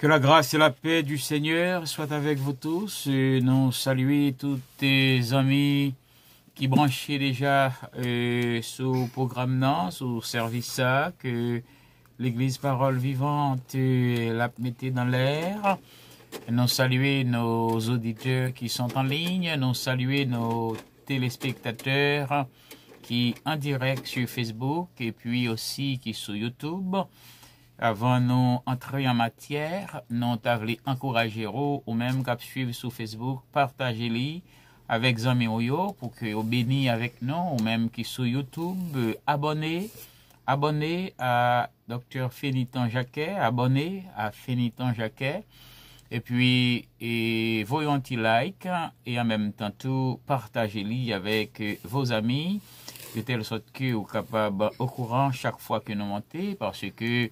Que la grâce et la paix du Seigneur soient avec vous tous. Et nous saluons tous tes amis qui branchaient déjà sur le programme non, sur le service ça, que l'Église Parole Vivante la mettait dans l'air. Nous saluons nos auditeurs qui sont en ligne. Nous saluons nos téléspectateurs qui en direct sur Facebook et puis aussi qui sur YouTube. Avant nous entrer en matière, nous t'avons encouragé ou même qu'à suivre sur Facebook, partagez-les avec Zami Oyo pour que vous bénissez avec nous, ou même qui sur YouTube, abonnez à Dr. Féniton Jacquet, abonnez à Féniton Jacquet, Et puis, voyons un petit like et en même temps tout partagez-le avec vos amis de telle sorte que vous capable au courant chaque fois que nous montons parce que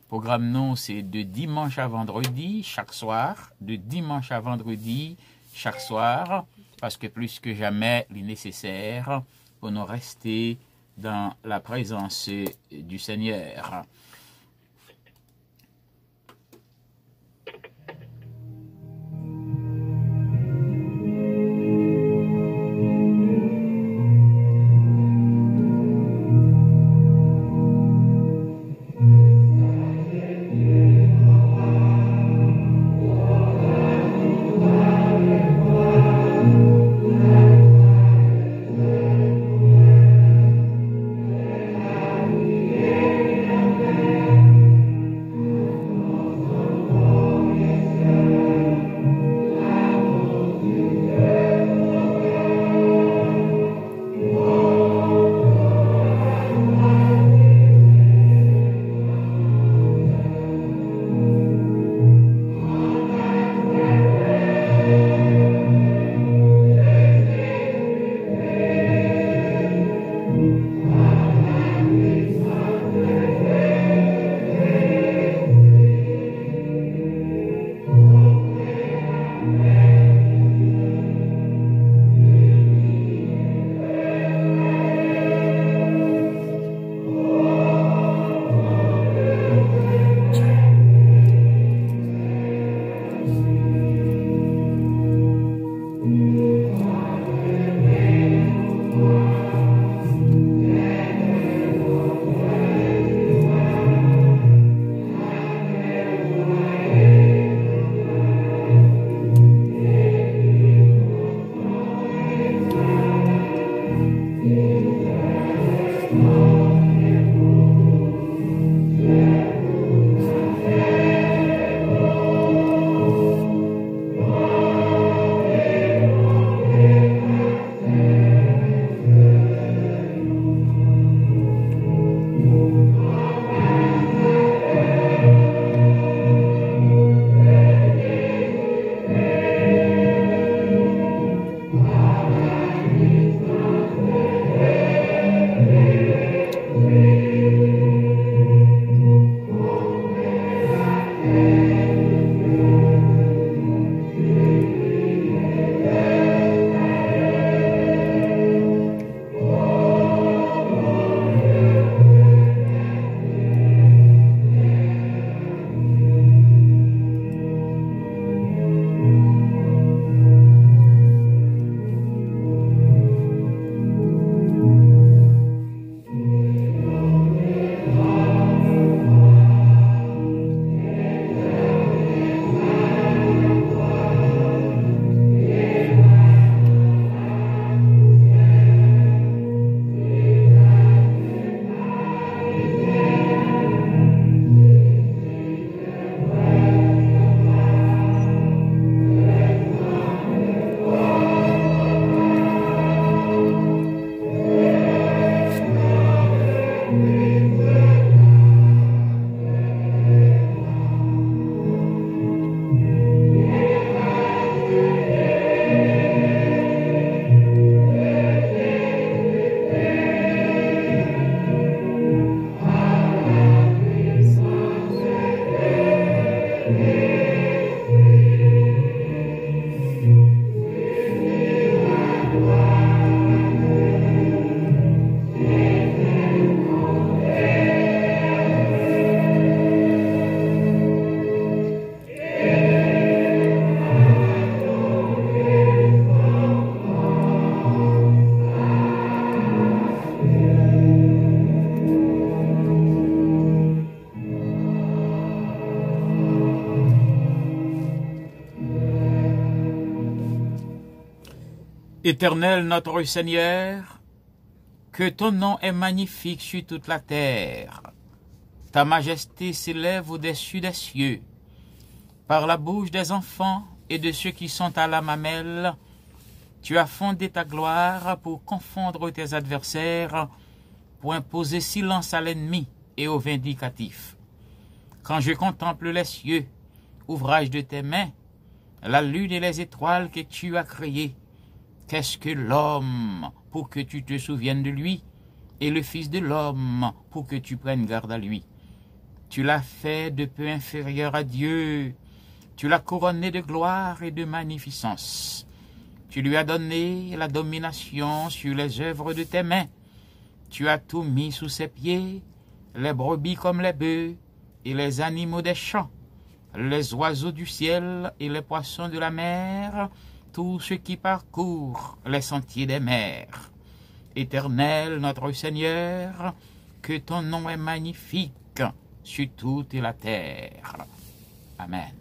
programme non c'est de dimanche à vendredi chaque soir, de dimanche à vendredi chaque soir parce que plus que jamais il est nécessaire pour nous rester dans la présence du Seigneur. Éternel notre Seigneur, que ton nom est magnifique sur toute la terre. Ta majesté s'élève au-dessus des cieux. Par la bouche des enfants et de ceux qui sont à la mamelle, tu as fondé ta gloire pour confondre tes adversaires, pour imposer silence à l'ennemi et aux vindicatifs. Quand je contemple les cieux, ouvrage de tes mains, la lune et les étoiles que tu as créées. Qu'est-ce que l'homme pour que tu te souviennes de lui, et le Fils de l'homme pour que tu prennes garde à lui? Tu l'as fait de peu inférieur à Dieu, tu l'as couronné de gloire et de magnificence. Tu lui as donné la domination sur les œuvres de tes mains. Tu as tout mis sous ses pieds, les brebis comme les bœufs, et les animaux des champs, les oiseaux du ciel et les poissons de la mer, tout ce qui parcourt les sentiers des mers. Éternel notre Seigneur, que ton nom est magnifique sur toute la terre. Amen.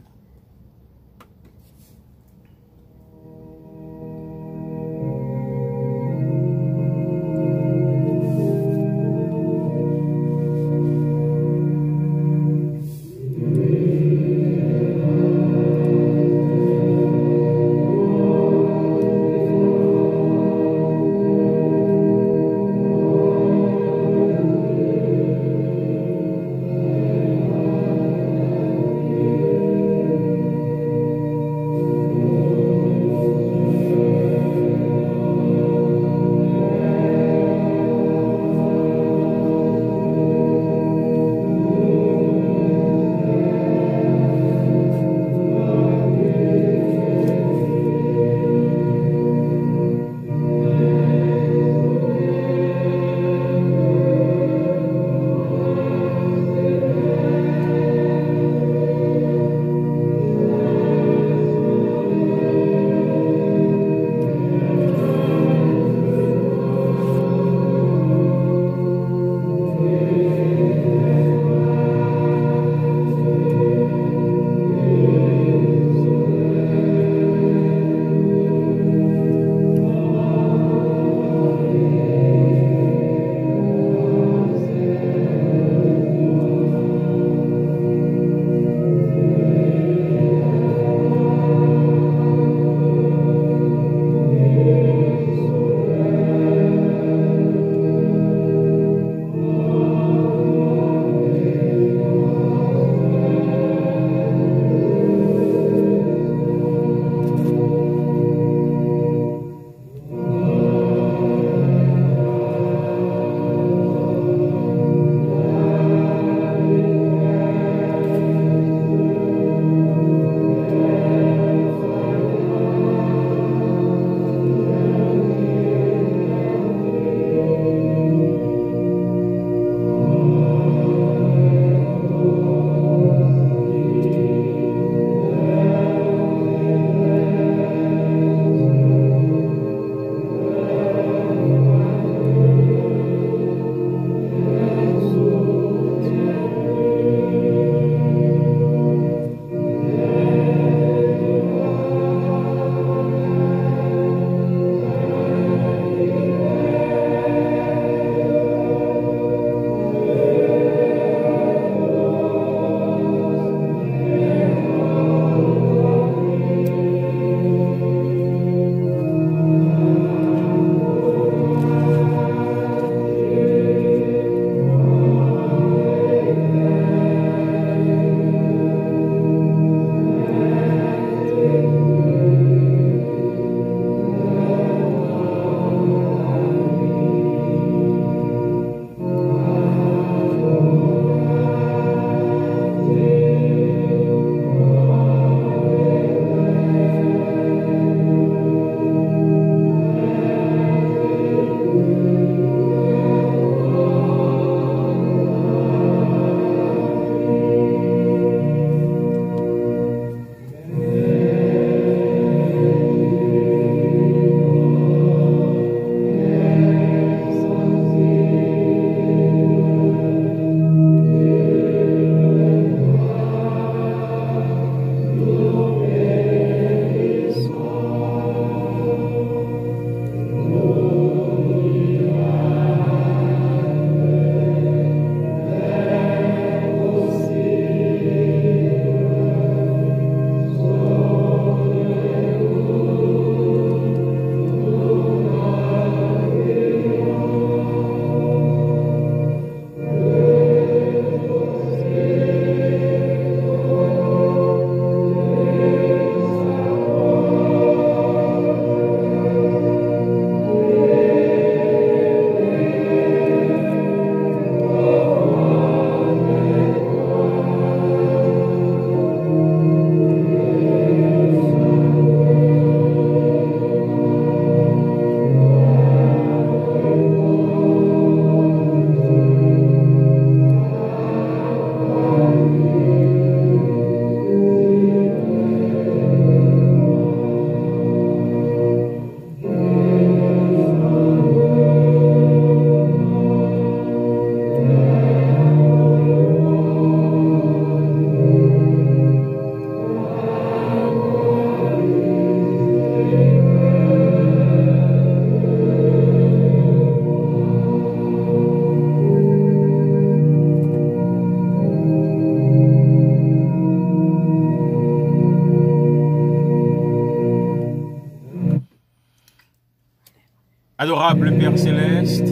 Adorable Père Céleste,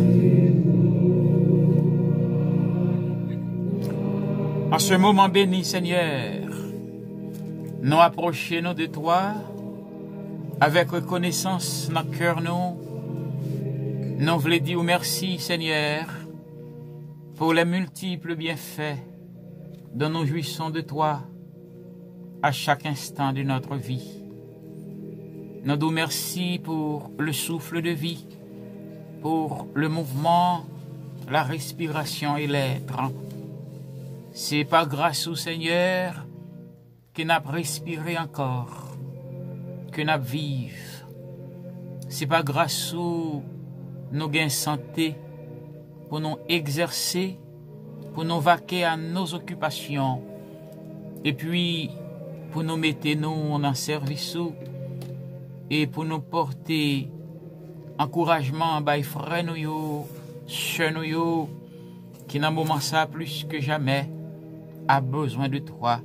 en ce moment béni, Seigneur, nous approchons de toi avec reconnaissance dans le cœur nous voulons dire merci, Seigneur, pour les multiples bienfaits dont nous jouissons de toi à chaque instant de notre vie. Nous disons merci pour le souffle de vie, pour le mouvement, la respiration et l'être. C'est pas grâce au Seigneur que nous avons respiré encore, que nous vivons. C'est pas grâce au nous gain santé pour nous exercer, pour nous vaquer à nos occupations, et puis pour nous mettre nous en service et pour nous porter encouragement by frères nous, sœurs nous, qui dans moment ça plus que jamais a besoin de toi.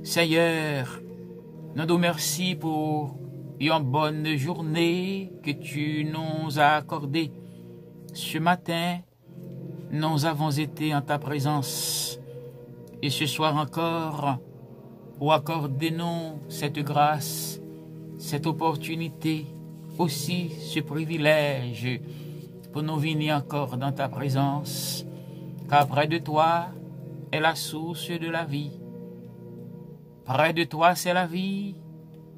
Seigneur, nous te remercions pour une bonne journée que tu nous as accordée. Ce matin, nous avons été en ta présence. Et ce soir encore, pour accorder-nous cette grâce, cette opportunité, aussi ce privilège pour nous venir encore dans ta présence, car près de toi est la source de la vie. Près de toi c'est la vie,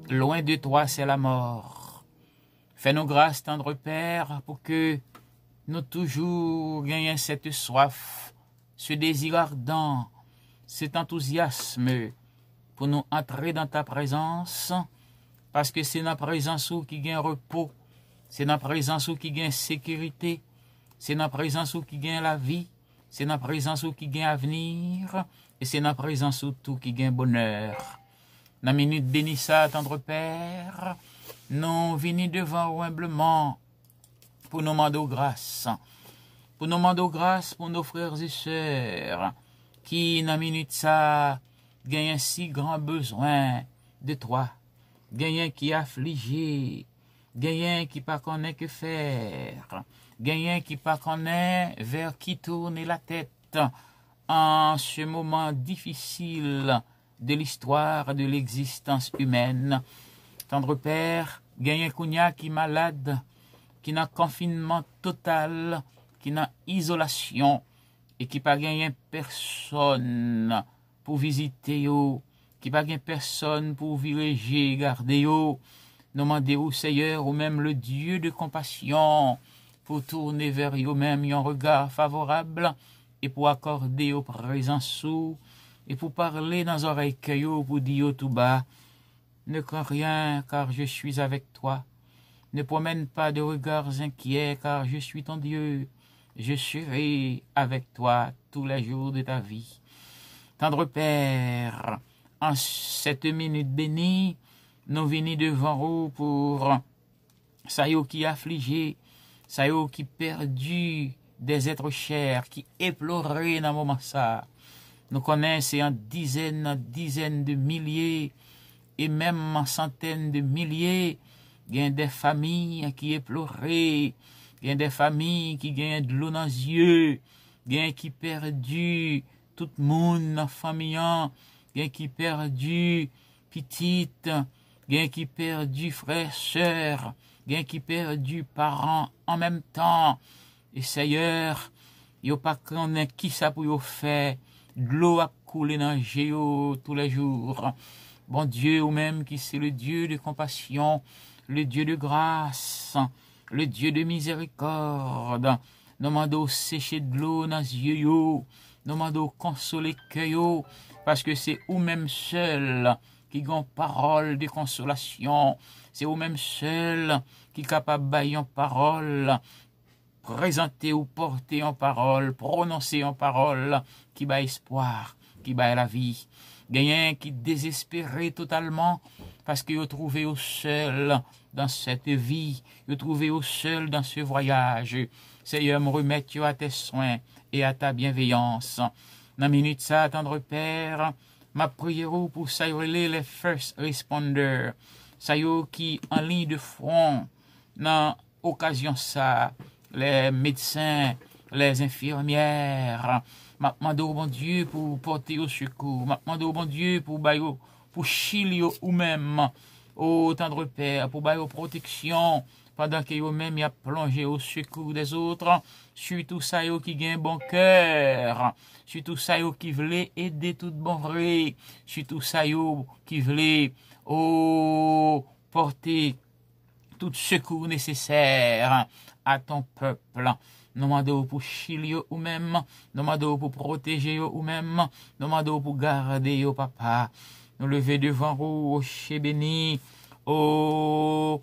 loin de toi c'est la mort. Fais-nous grâce, tendre Père, pour que nous toujours gagnions cette soif, ce désir ardent, cet enthousiasme pour nous entrer dans ta présence, parce que c'est dans la présence où qui gagne repos, c'est dans la présence où qui gagne sécurité, c'est dans la présence où qui gagne la vie, c'est dans la présence où qui gagne avenir, et c'est dans la présence où tout qui gagne bonheur. Dans la minute béni ça, tendre Père, nous venons devant humblement pour nous demander grâce. Pour nous demander grâce pour nos frères et sœurs qui, dans la minute ça, gagnent un si grand besoin de toi. Gagnent qui est affligé, gagnent qui pas connaît que faire, gagnent qui pas connaît vers qui tourner la tête en ce moment difficile de l'histoire de l'existence humaine. Tendre Père, gagnent Kounia qui est malade, qui n'a confinement total, qui n'a isolation et qui pas gagné personne pour visiter yo, qui pas gagné personne pour viréger, garder yo. Demandez au Seigneur, ou même le Dieu de compassion, pour tourner vers yo même un regard favorable et pour accorder aux présence et pour parler dans les oreilles yo, pour dire tout bas, ne crains rien car je suis avec toi. Ne promène pas de regards inquiets, car je suis ton Dieu. Je serai avec toi tous les jours de ta vie. Tendre Père, en cette minute bénie, nous venons devant vous pour ça qui est affligé, ça qui perdu des êtres chers, qui éploré dans le moment ça. Nous connaissons en dizaines de milliers, et même en centaines de milliers, il y a des familles qui éplorées, il y a des familles qui gagnent de l'eau dans les yeux, il y a qui perdu tout le monde dans la famille, il y a qui perdu petite, il y a qui perdu frère, sœur, il y a qui perdu parents en même temps. Et Seigneur, il n'y a pas qu'on ait qui ça pour faire, de l'eau a coulé dans le géo tous les jours. Bon Dieu, ou même qui c'est le Dieu de compassion, le Dieu de grâce, le Dieu de miséricorde, nous demandons sécher de l'eau dans les yeux, nous demandons consoler cœur, parce que c'est vous-même seul qui ont parole de consolation, c'est vous-même seul qui est capable de bailler en parole, présenter ou porter en parole, prononcer en parole, qui bat espoir, qui bat la vie. Gagnant qui désespéré totalement parce qu'il a trouvé au seul dans cette vie, il a trouvé au seul dans ce voyage. Seigneur, me remettre à tes soins et à ta bienveillance. Dans la minute ça, tendre Père, ma prière pour ça les first responders, ça qui en ligne de front dans occasion ça, les médecins, les infirmières, m'a demandé au bon Dieu pour porter au secours, m'a demandé au bon Dieu pour bailler, pour chiller ou même au tendre Père, pour bailler protection, pendant que eux-mêmes y a plongé au secours des autres, surtout ça yo qui gagne bon cœur, surtout ça yo qui voulait aider tout bon vrai, surtout ça yo qui voulait porter tout secours nécessaire à ton peuple. Nous demandons pour chiller ou même, nous demandons pour protéger ou même, nous demandons pour garder au papa. Nous lever devant vous, rocher béni, nos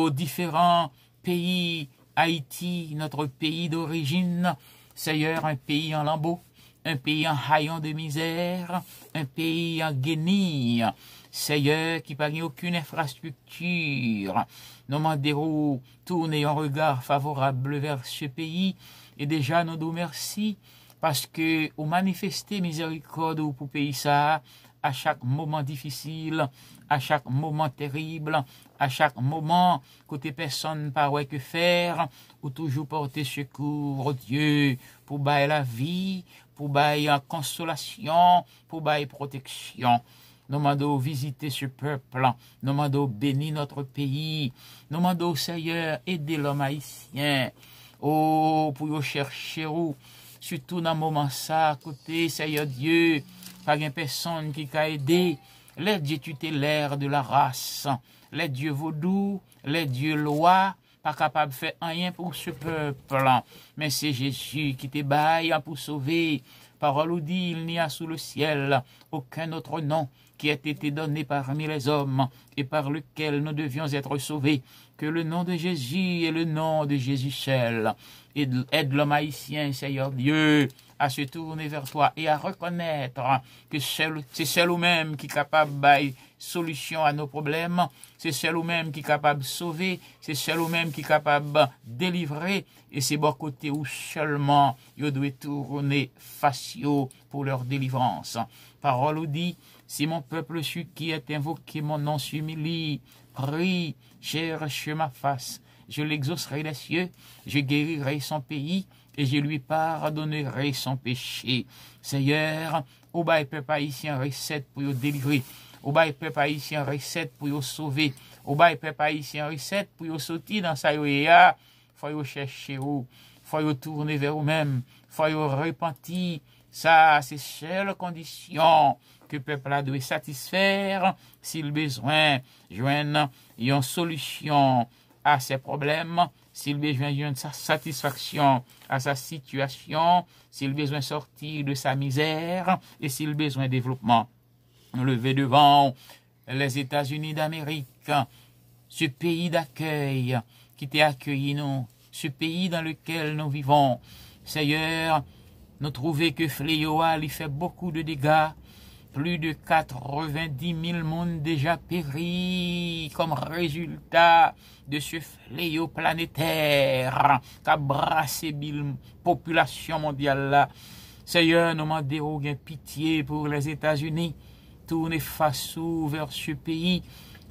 différents pays, Haïti, notre pays d'origine, Seigneur, un pays en lambeaux, un pays en haillons de misère, un pays en guenille, Seigneur, qui n'a aucune infrastructure. Nous demandons tourner un regard favorable vers ce pays, et déjà nous nous merci, parce que vous manifestez miséricorde pour pays ça, à chaque moment difficile, à chaque moment terrible, à chaque moment côté personne pas ouais que faire, ou toujours porter secours au Dieu pour bailler la vie, pour bailler consolation, pour bailler protection. Nous demandons visiter ce peuple, nous demandons bénir notre pays, nous demandons Seigneur aider l'homme haïtien, pour chercher où, surtout dans le moment ça, côté Seigneur Dieu, pas une personne qui t'a aidé, les dieux tutélaires de la race, les dieux vaudous, les dieux lois, pas capable de faire rien pour ce peuple. Mais c'est Jésus qui te baille pour sauver. Parole ou dit, il n'y a sous le ciel aucun autre nom qui ait été donné parmi les hommes et par lequel nous devions être sauvés que le nom de Jésus et le nom de Jésus seul. Aide l'homme haïtien, Seigneur Dieu, à se tourner vers toi et à reconnaître que c'est seul ou même qui est capable de solution à nos problèmes, c'est seul ou même qui est capable de sauver, c'est seul ou même qui est capable de délivrer, et c'est bon côté où seulement ils doivent tourner faciaux pour leur délivrance. Parole ou dit, si mon peuple qui est invoqué, mon nom s'humilie, prie, cherche ma face, je l'exaucerai des cieux, je guérirai son pays, et je lui pardonnerai son péché. Seigneur, au bas peuple haïtien recette pour le délivrer, au bas peuple haïtien recette pour le sauver, au bas peuple haïtien recette pour le sortir dans sa yoya, faut chercher où, faut tourner vers vous-même, faut repentir. Ça, c'est seule condition que le peuple doit satisfaire s'il besoin joindre une solution à ses problèmes, s'il besoin d'une satisfaction à sa situation, s'il besoin sortir de sa misère et s'il besoin développement. Nous lever devant les États-Unis d'Amérique, ce pays d'accueil qui t'a accueilli nous, ce pays dans lequel nous vivons. Seigneur, nous trouvons que fléau il fait beaucoup de dégâts. Plus de 90 000 monde déjà péri comme résultat de ce fléau planétaire qui a brassé la population mondiale là. Seigneur, nous demandons pitié pour les États-Unis. Tournez face vers ce pays.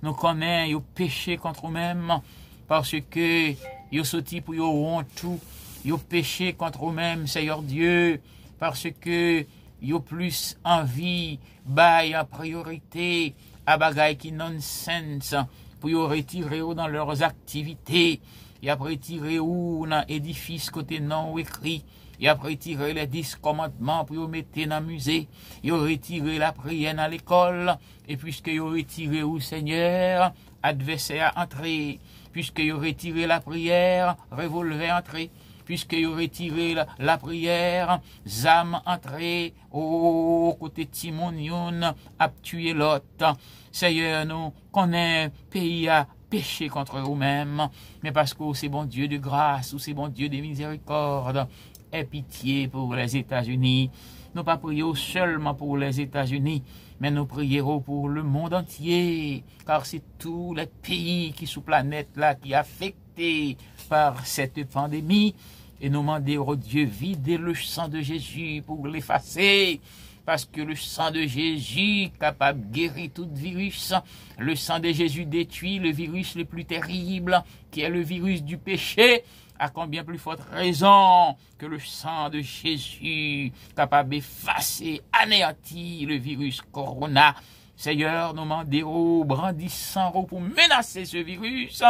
Nous connaissons le péché contre nous-mêmes parce que nous sorti pour nous tout. Nous péché contre nous-mêmes, Seigneur Dieu, parce que yo plus envie, bail en priorité, à bagay qui nonsense, pour yo retirer dans leurs activités, y a retirer ou dans édifice côté non écrit, y a retirer les 10 commandements pour yo mettre dans musée, yo retirer la prière dans l'école, et puisque yo retirer ou Seigneur, adversaire entrer, puisque yo retirer la prière, revolver entrer, puisque vous retirez la prière, zam entré au côté Timon Youn a tué l'autre. Seigneur, nous connaissons pays à péché contre vous-même, mais parce que c'est bon Dieu de grâce, ou c'est bon Dieu de miséricorde, aie pitié pour les États-Unis. Nous pas prions seulement pour les États-Unis, mais nous prierons pour le monde entier, car c'est tous les pays qui sous planète là qui affectés par cette pandémie, et nous demandons au Dieu vider le sang de Jésus pour l'effacer, parce que le sang de Jésus capable de guérir tout virus. Le sang de Jésus détruit le virus le plus terrible, qui est le virus du péché, à combien plus forte raison que le sang de Jésus capable d'effacer, anéantir le virus corona. Seigneur, nous demandons, brandissant pour menacer ce virus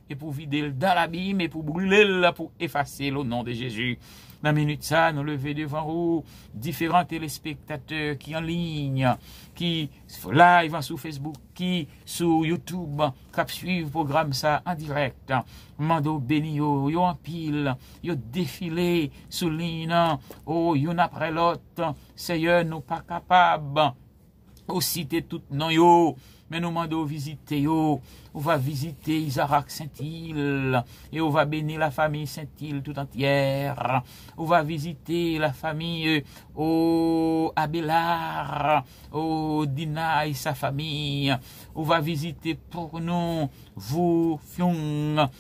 et pour vider dans l'abîme et pour brûler, pour effacer le nom de Jésus. Dans la minute ça, nous lever devant vous différents téléspectateurs qui en ligne, qui live sur Facebook, qui sur YouTube, qui suivent le programme ça en direct. Mando béni yo en pile, yo défilé sous ligne, yon après l'autre. Seigneur, nous pas capables au citer tout non yo, mais nous mandons visiter yo. On va visiter Isaac Saint-Île et on va bénir la famille Saint-Île tout entière. On va visiter la famille Abélard, Dina et sa famille. On va visiter pour nous vous Fion,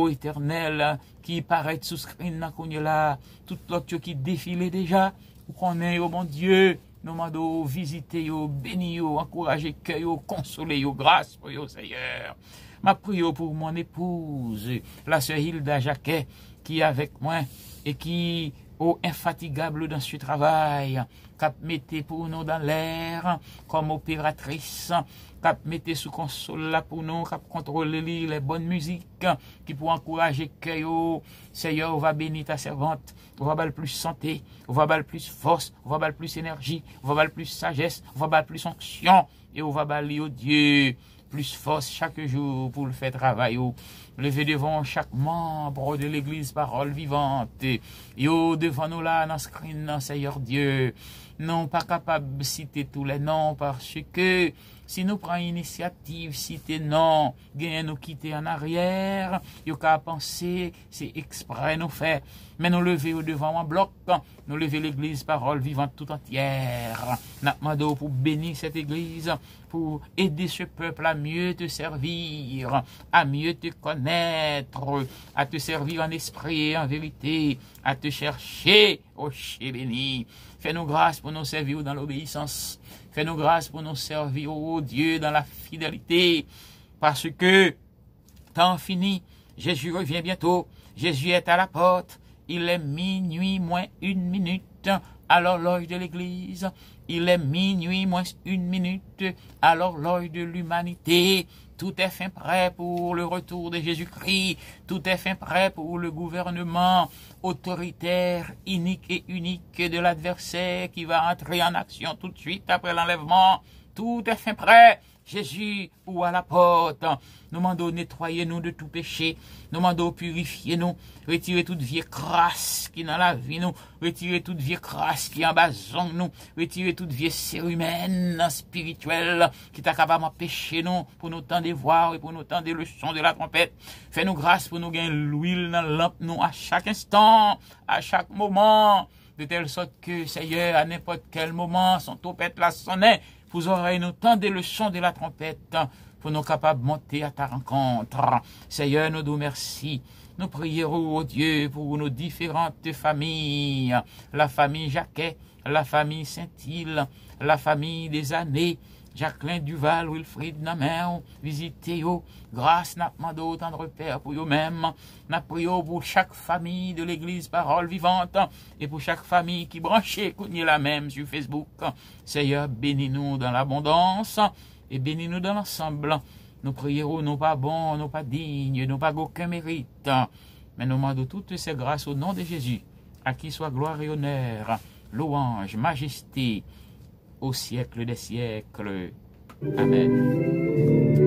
Éternel qui paraît sous screen là, tout l'autre qui défile déjà. Vous connaissez, oh mon Dieu. Nous demandons visiter, bénir, encourager, cœur, consoler, grâce pour vous, Seigneur. Ma prière pour mon épouse, la sœur Hilda Jacquet, qui est avec moi et qui est infatigable dans ce travail, cap mettez pour nous dans l'air comme opératrice, cap mettez sous console là pour nous, cap contrôler les bonnes musiques, qui pour encourager cœur. Seigneur, on va bénir ta servante. On va battre plus santé, on va battre plus force, on va battre plus énergie, on va battre plus sagesse, on va battre plus onction, et on va battre au Dieu plus force chaque jour pour le faire travailler. Lever devant chaque membre de l'église parole vivante, et devant nous là dans ce screen, Seigneur Dieu, non pas capable de citer tous les noms parce que si nous prenons initiative, citer non, gagnez nous quitter en arrière, il y a penser, c'est exprès nous faire. Mais nous lever au devant un bloc, nous lever l'église parole vivante tout entière. Nous demandons pour bénir cette église, pour aider ce peuple à mieux te servir, à mieux te connaître, à te servir en esprit et en vérité, à te chercher, ô chez béni. Fais-nous grâce pour nous servir dans l'obéissance. Fais-nous grâce pour nous servir, ô Dieu, dans la fidélité. Parce que, temps fini, Jésus revient bientôt. Jésus est à la porte. Il est minuit moins 1 minute à l'horloge de l'Église. Il est minuit moins 1 minute à l'horloge de l'humanité. Tout est fin prêt pour le retour de Jésus-Christ. Tout est fin prêt pour le gouvernement autoritaire, unique et unique de l'adversaire qui va entrer en action tout de suite après l'enlèvement. Tout est fin prêt. Jésus ou à la porte. Nous demandons nettoyer nous de tout péché. Nous demandons purifier nous. Retirer toute vieille crasse qui est dans la vie nous. Retirer toute vieille crasse qui est en bas de nous. Retirer toute vieille cérumen spirituelle qui est capable d'empêcher nous pour nous tendre voir et pour nous tendre le son de la trompette. Fais-nous grâce pour nous gagner l'huile dans la lampe nous à chaque instant, à chaque moment. De telle sorte que, Seigneur, à n'importe quel moment, son trompette la sonnait. Vous aurez nous tendez le son de la trompette pour nous capables de monter à ta rencontre. Seigneur, nous nous merci. Nous prierons au Dieu pour nos différentes familles. La famille Jacquet, la famille Saint-Île, la famille des années. Jacqueline Duval, Wilfried Namer, visitez-vous. Grâce n'a demandé autant de repères pour eux-mêmes. N'a prié pour chaque famille de l'église parole vivante et pour chaque famille qui branchait, cognait la même sur Facebook. Seigneur, bénis-nous dans l'abondance et bénis-nous dans l'ensemble. Nous prierons, non pas bons, non pas dignes, non pas aucun mérite. Mais nous demandons toutes ces grâces au nom de Jésus, à qui soit gloire et honneur, louange, majesté, au siècle des siècles. Amen.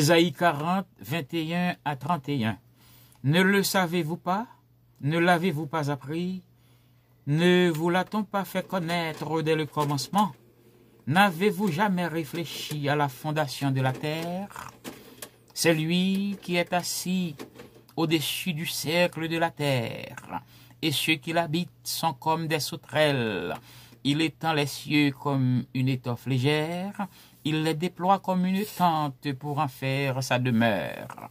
Ésaïe 40, 21 à 31. Ne le savez-vous pas? Ne l'avez-vous pas appris? Ne vous l'a-t-on pas fait connaître dès le commencement? N'avez-vous jamais réfléchi à la fondation de la terre? C'est lui qui est assis au-dessus du cercle de la terre, et ceux qui l'habitent sont comme des sauterelles. Il étend les cieux comme une étoffe légère, il les déploie comme une tente pour en faire sa demeure.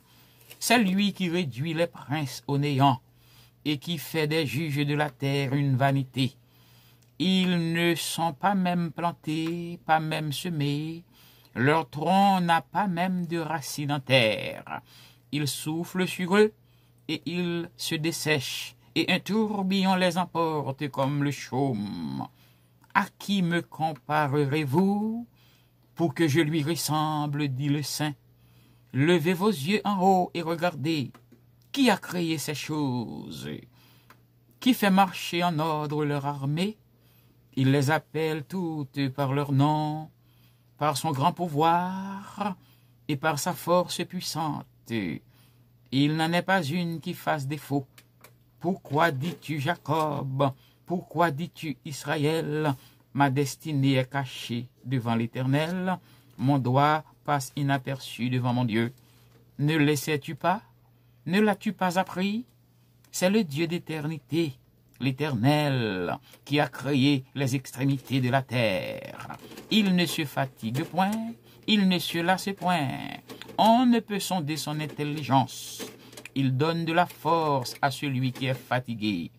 C'est lui qui réduit les princes au néant, et qui fait des juges de la terre une vanité. Ils ne sont pas même plantés, pas même semés, leur tronc n'a pas même de racines en terre. Il souffle sur eux, et ils se dessèchent, et un tourbillon les emporte comme le chaume. À qui me comparerez-vous pour que je lui ressemble, dit le Saint? Levez vos yeux en haut et regardez. Qui a créé ces choses? Qui fait marcher en ordre leur armée? Il les appelle toutes par leur nom, par son grand pouvoir et par sa force puissante. Il n'en est pas une qui fasse défaut. Pourquoi dis-tu Jacob? Pourquoi dis-tu Israël? Ma destinée est cachée devant l'Éternel. Mon doigt passe inaperçu devant mon Dieu. Ne le sais-tu pas? Ne l'as-tu pas appris? C'est le Dieu d'éternité, l'Éternel, qui a créé les extrémités de la terre. Il ne se fatigue point, il ne se lasse point. On ne peut sonder son intelligence. Il donne de la force à celui qui est fatigué,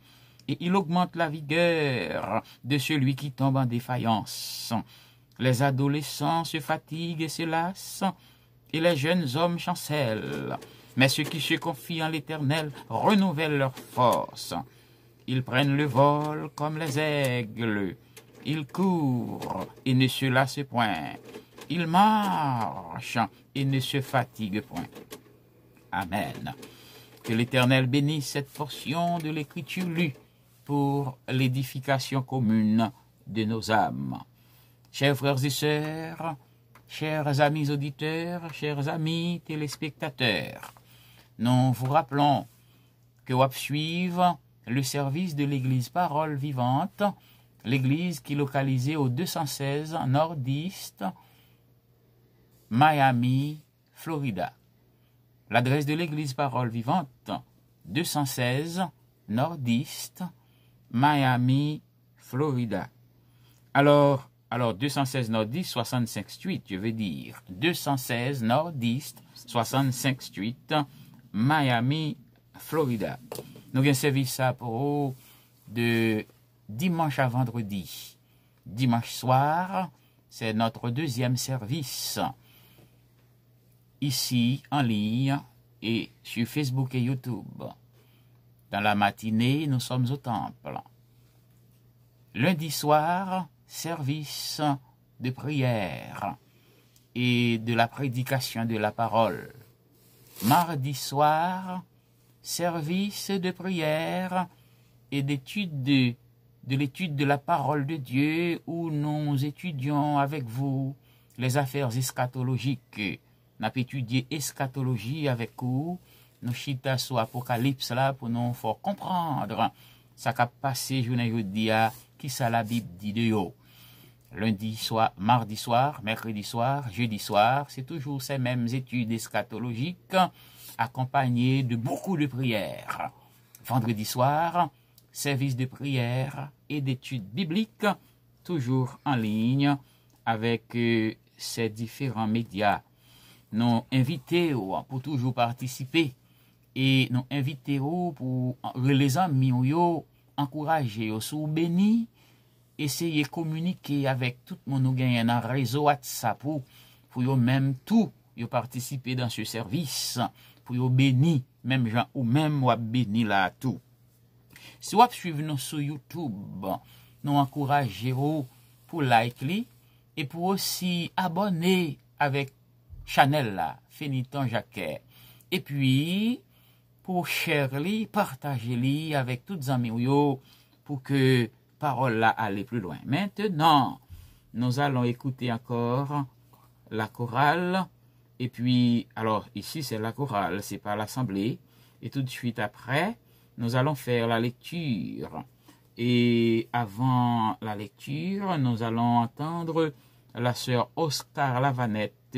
et il augmente la vigueur de celui qui tombe en défaillance. Les adolescents se fatiguent et se lassent, et les jeunes hommes chancellent. Mais ceux qui se confient en l'Éternel renouvellent leur force. Ils prennent le vol comme les aigles. Ils courent et ne se lassent point. Ils marchent et ne se fatiguent point. Amen. Que l'Éternel bénisse cette portion de l'Écriture lue pour l'édification commune de nos âmes. Chers frères et sœurs, chers amis auditeurs, chers amis téléspectateurs, nous vous rappelons que vous suivez le service de l'Église Parole Vivante, l'église qui est localisée au 216 Nord-East, Miami, Florida. L'adresse de l'Église Parole Vivante, 216 Nord-East, Miami, Florida. Alors 216 Nord-East, 65 Street, je veux dire. 216 Nord-East, 65 Street, Miami, Florida. Nous avons servi ça pour vous de dimanche à vendredi. Dimanche soir, c'est notre deuxième service. Ici, en ligne, et sur Facebook et YouTube. Dans la matinée, nous sommes au temple. Lundi soir, service de prière et de la prédication de la parole. Mardi soir, service de prière et d'étude de l'étude de la parole de Dieu où nous étudions avec vous les affaires eschatologiques. Nous avons étudié eschatologie avec vous. Nous chita sur Apocalypse là pour nous faire comprendre ça qui a passé journée jeudi qui ça la Bible dit de yo. Lundi soir, mardi soir, mercredi soir, jeudi soir, c'est toujours ces mêmes études eschatologiques accompagnées de beaucoup de prières. Vendredi soir, service de prière et d'études bibliques, toujours en ligne avec ces différents médias. Nous invitons pour toujours participer et nous invitons pour les amis encourager au sous béni, essayer de communiquer avec tout le monde nous gagne un réseau WhatsApp pour yo même tout yo participer dans ce service pour yo béni même gens ou même ou béni là tout. Si vous suivez nous sur YouTube, nous encourageons pour liker et pour aussi abonner avec channel là Feniton Jacquet et puis pour share partager avec toutes les amis pour que parole là aller plus loin. Maintenant, nous allons écouter encore la chorale Et puis, alors ici c'est la chorale, c'est pas l'assemblée. Et tout de suite après, nous allons faire la lecture. Et avant la lecture, nous allons entendre la sœur Oscar Lavanette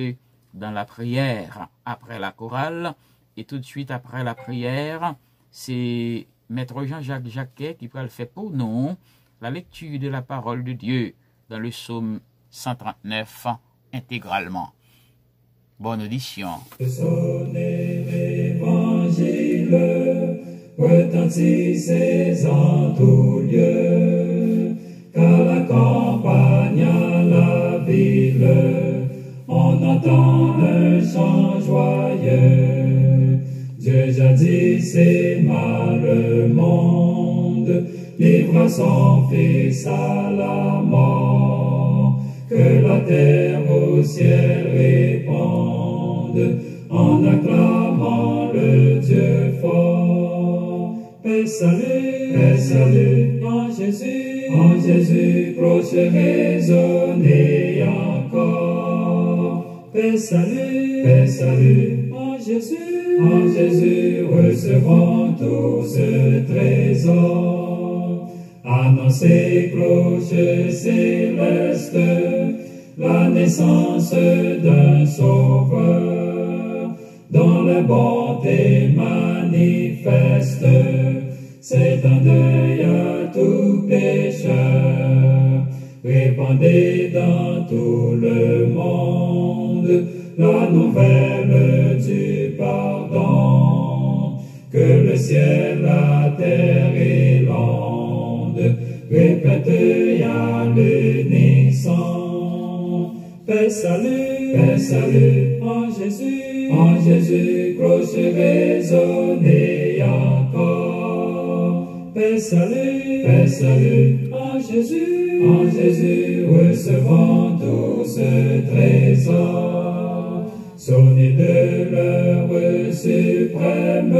dans la prière après la chorale. Et tout de suite après la prière, c'est Maître Jean-Jacques Jacquet qui va le faire pour nous la lecture de la parole de Dieu dans le psaume 139 intégralement. Bonne audition. Sonnez l'évangile, retentissez en tout lieu, car la campagne à la ville, on entend un chant joyeux. Dieu jadis aima le monde, livra son Fils à la mort, que la terre au ciel répande, en acclamant le Dieu fort. Paix, salut, en Jésus, cloche résonnez encore. Paix, salut, en Jésus, recevons tout ce trésor. Annoncez cloche céleste, la naissance d'un sauveur, dont la bonté manifeste, c'est un deuil à tout pécheur. Répandez dans tout le monde la nouvelle du pardon, que le ciel, la terre et l'onde répètent à l'unisson. Paix, salut, en Jésus, cloche résonnez encore. Paix, salut, en Jésus, recevons tout ce trésor. Sonnez de l'heure suprême,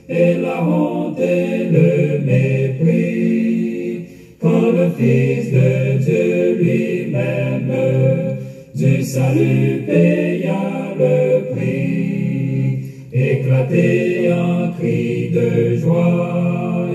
et la honte et le mépris, quand le Fils de Dieu lui-même du salut paya le prix. Éclatez en cris de joie,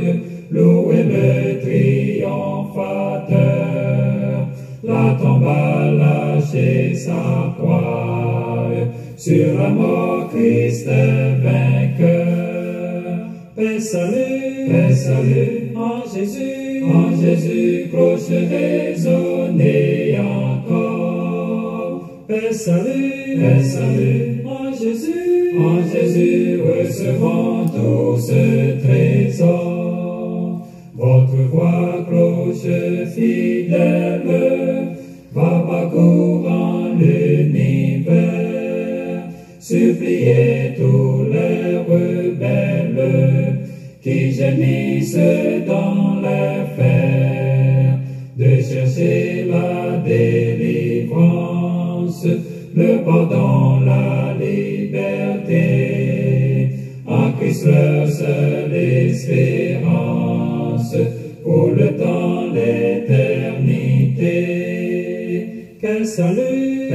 louez le triomphateur. La tombe a lâché sa croix, sur la mort Christ est vainqueur. Paix, salut, en Jésus, cloche résonnez encore. Paix, salut, en Jésus, recevons tout ce trésor. Votre voix, cloche fidèle, va parcourant l'univers, suppliez tous les rebelles qui gémissent dans les fers, de chercher la délivrance, le pardon, la liberté, en Christ leur seule espérance, pour le temps, l'éternité. Quel salut,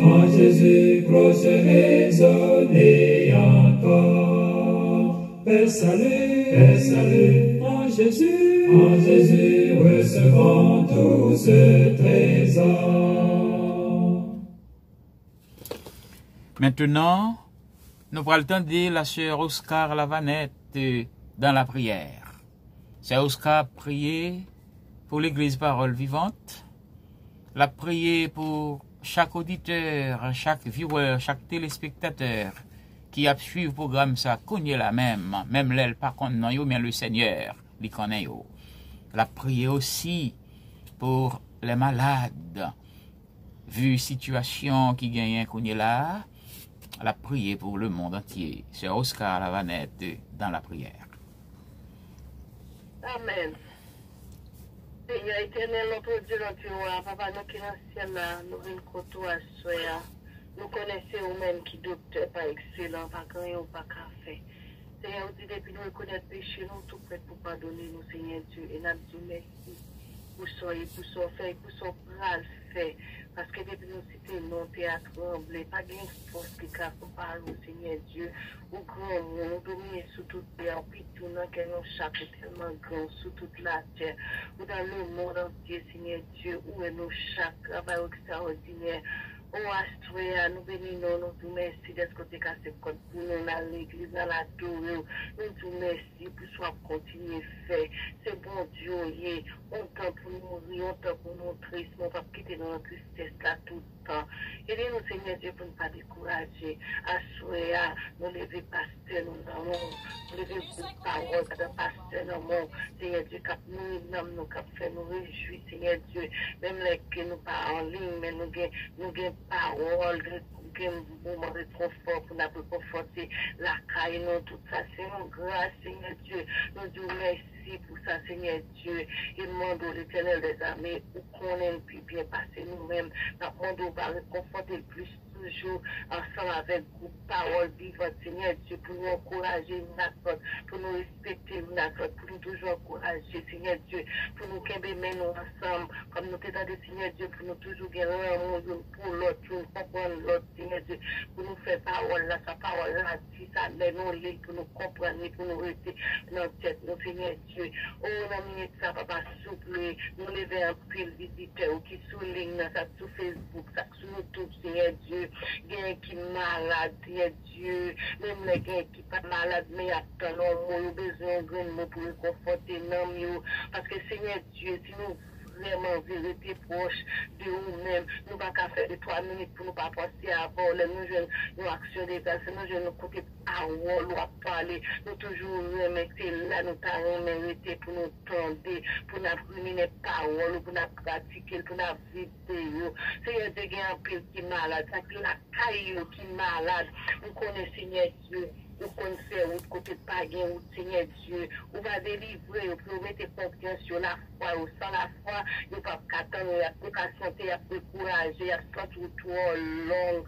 en Jésus, cloche résonnez encore. Paix, salut, en Jésus, recevons tout ce trésor. Maintenant, nous prenons le temps de la sœur Oscar Lavanette dans la prière. Sœur Oscar a prié pour l'Église Parole Vivante. La prié pour chaque auditeur, chaque viewer, chaque téléspectateur qui a suivi le programme, ça connaît la même l'aile par contre, non, mais le Seigneur, il connaît. La prié aussi pour les malades, vu situation qui gagne connaît là. La prier pour le monde entier. C'est Oscar Lavanette dans la prière. Amen. Seigneur éternel, notre Dieu, notre roi, papa, nous qui dans le ciel là, nous venons contre toi, soya. Nous connaissons nous-mêmes qui docteur pas excellent, pas grand ou pas café. Seigneur, nous dit depuis nous reconnaître péché, nous tout prêt pour pardonner nous, Seigneur Dieu, et nous disons merci. pour son fait, pour son bras fait. Parce que depuis nous c'était non théâtre tremblé, pas de force qui a parlé au Seigneur Dieu, au grand monde, dominer sous toute terre, puis tout dans que nous chaque tellement grand sous toute la terre, ou dans le monde entier, Seigneur Dieu, où est nos chaque travail extraordinaire. Oh, Astrea, nous bénissons, nous vous merci d'être côté cassé pour nous dans l'église, dans la tour. Nous vous merci pour soit continuer faire. C'est bon Dieu, on temps pour nous mourir, on temps pour nous tristes, on va quitter notre tristesse là tout le temps. Aidez-nous, Seigneur Dieu, pour ne pas décourager. Astrea, nous lever pasteur, nous avons, nous lever pour parole, de pasteur, nous Seigneur Dieu, cap nous cap fait nous réjouir, Seigneur Dieu, même les que nous pas en ligne, mais nous avons parole, nous moment de confort pour nous conforter la caille, nous tout ça, c'est une grâce, Seigneur Dieu. Nous disons merci pour ça, Seigneur Dieu. Et demandons l'Éternel des armées, où qu'on aime puis bien passer nous-mêmes. Nous demandons par réconforter plus toujours ensemble avec vous, parole vivante, Seigneur Dieu, pour nous encourager, pour nous respecter, pour nous toujours encourager, Seigneur Dieu, pour nous qu'aimer nous ensemble, comme nous t'aidons de Seigneur Dieu, pour nous toujours gagner l'amour pour l'autre, pour nous comprendre l'autre, Seigneur Dieu, pour nous faire parole là, sa parole là, si ça met nous lire, pour nous comprendre, pour nous rester dans notre tête, nous, Seigneur Dieu. Oh, la minute ça, papa, souple, nous lever un pile visiteur qui souligne ça sur Facebook, ça sur YouTube, Seigneur Dieu. Quelqu'un qui est malade, Dieu, même les gens qui ne sont pas malades, mais attendent, nous avons besoin de nous pour conforter nous, parce que Seigneur Dieu, si nous vraiment vérité proche de nous-mêmes, nous ne pouvons pas faire de 3 minutes pour nous pas passer avant, nous jeunes, nous action des gars, nous jeunes, nous côté parole, nous parler, nous toujours remettre là, nous t'avons mérité pour nous tendre, pour nous ruminer parole, pour nous pratiquer, pour nous vivre. Seigneur Dieu, il y a un peu qui est malade, ça qui est la caille qui est malade, nous connaissons Seigneur Dieu. Nous connaissons ou côté païen ou Seigneur Dieu, on va délivrer, pour mettre confiance sur la foi, ou sans la foi, il n'y a pas qu'attendre, il n'y a pas qu'à santé, il n'y a pas de courage, il y a pas tout long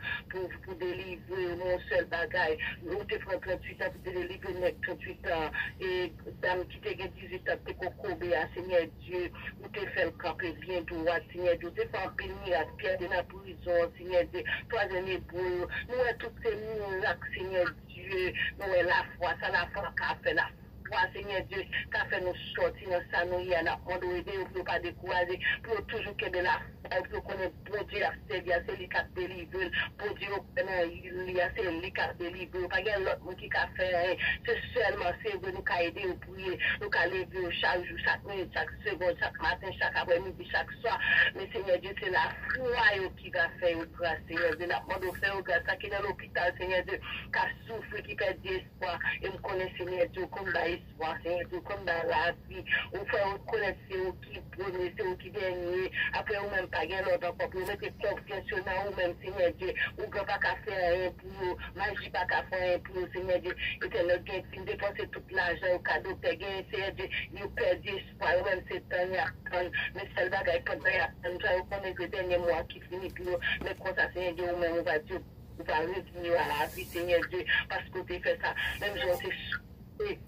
pour délivrer mon seul bagaille. Nous te prends 38 ans pour te délivrer 38 ans, et dame qui te gagne 18 ans, te cocobe à Seigneur Dieu, ou te fait le camper bien droit, Seigneur Dieu, te fait un peu à Pierre de la prison, Seigneur Dieu, troisième éboule, nous avons tous ces miracles, Seigneur Dieu. Nous avons la foi, ça la foi qu'a fait la foi, Seigneur Dieu, qu'a fait nous sortir dans ça, nous y a on aider pour ne pas décourager, pour toujours qu'il y ait la foi, pour connaître bon Dieu à servir, c'est lui qui a délivré, bon Dieu, c'est lui qui a délivré, pas qu'il y a l'autre monde qui a fait, c'est seulement c'est de nous qui aider, prier, nous qui lever chaque jour, chaque minute, chaque seconde, chaque matin, chaque après-midi, chaque soir, mais Seigneur Dieu, c'est la foi qui va faire grâce, Seigneur Dieu, nous demandons faire grâce, ça qui est dans l'hôpital, Seigneur Dieu, qui a souffert, qui perd espoir, et nous connaissons, Seigneur Dieu, comme dans l'espoir, Seigneur Dieu, comme dans la vie, on fait reconnaître c'est eux qui premier, c'est eux qui dernier, après ou même pas gagner l'autre encore, pour mettre confiance sur nous, même, Seigneur Dieu, ou qu'on pas qu'à faire rien pour nous, magie pas qu'à faire rien pour nous, Seigneur Dieu, et que notre gain, si nous dépensons tout l'argent au cadeau, Seigneur Dieu, nous perdons espoir, ou même c'est temps, mais celle bagaille, quand nous allons connaître les derniers mois qui finissent, puis nous, mais quand ça, Seigneur Dieu, ou même on va dire, on va revenir à la vie, Seigneur Dieu, parce que tu fait ça, même si on s'est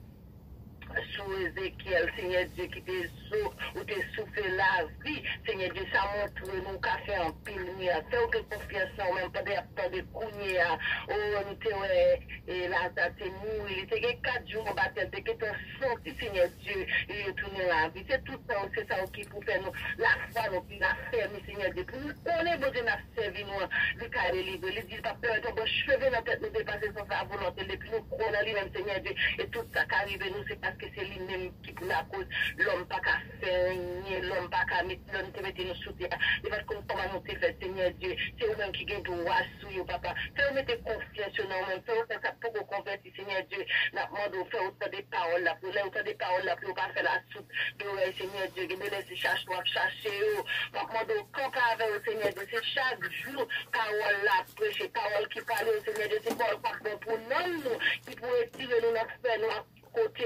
sous Ézéchiel, Seigneur Dieu, qui te souffle, ou te souffle la vie, Seigneur Dieu, ça montre nous qu'à faire un pile, fais aucune confiance, même pas de couigner, oh, nous te, et là, ça te mou, il était 4 jours en bataille, de que ton sorti, Seigneur Dieu, et retourner la vie, c'est tout ça, c'est ça qui pour faire nous, la foi, nous, puis la ferme, Seigneur Dieu, pour nous connaître, bon Dieu, nous servir, nous, le carré libre, il dit, pas peur, ton bon cheveu dans la tête, nous dépasser sans sa volonté, depuis nous connaître lui-même, Seigneur Dieu, et tout ça qui arrive, nous, c'est parce que c'est lui-même qui pour la cause, l'homme pas qu'à faire, l'homme pas qu'à mettre, l'homme te mettre nous sous terre, et parce que comment nous te fait, Seigneur Dieu, c'est vous-même qui gagne droit sur vous, papa, fais-vous mettre confiance sur nous-mêmes, fais-vous faire ça pour vous convertir, Seigneur Dieu, n'a demandé de faire autant de paroles là, pour autant de paroles là, pour pas faire la soupe d'oreille, Seigneur Dieu, de laisser chercher, n'a demandé de camper avec le Seigneur Dieu, c'est chaque jour, parole là, prêcher, parole qui parle au Seigneur Dieu, c'est parole pas bon pour nous, qui pourrait tirer nous dans le nous côté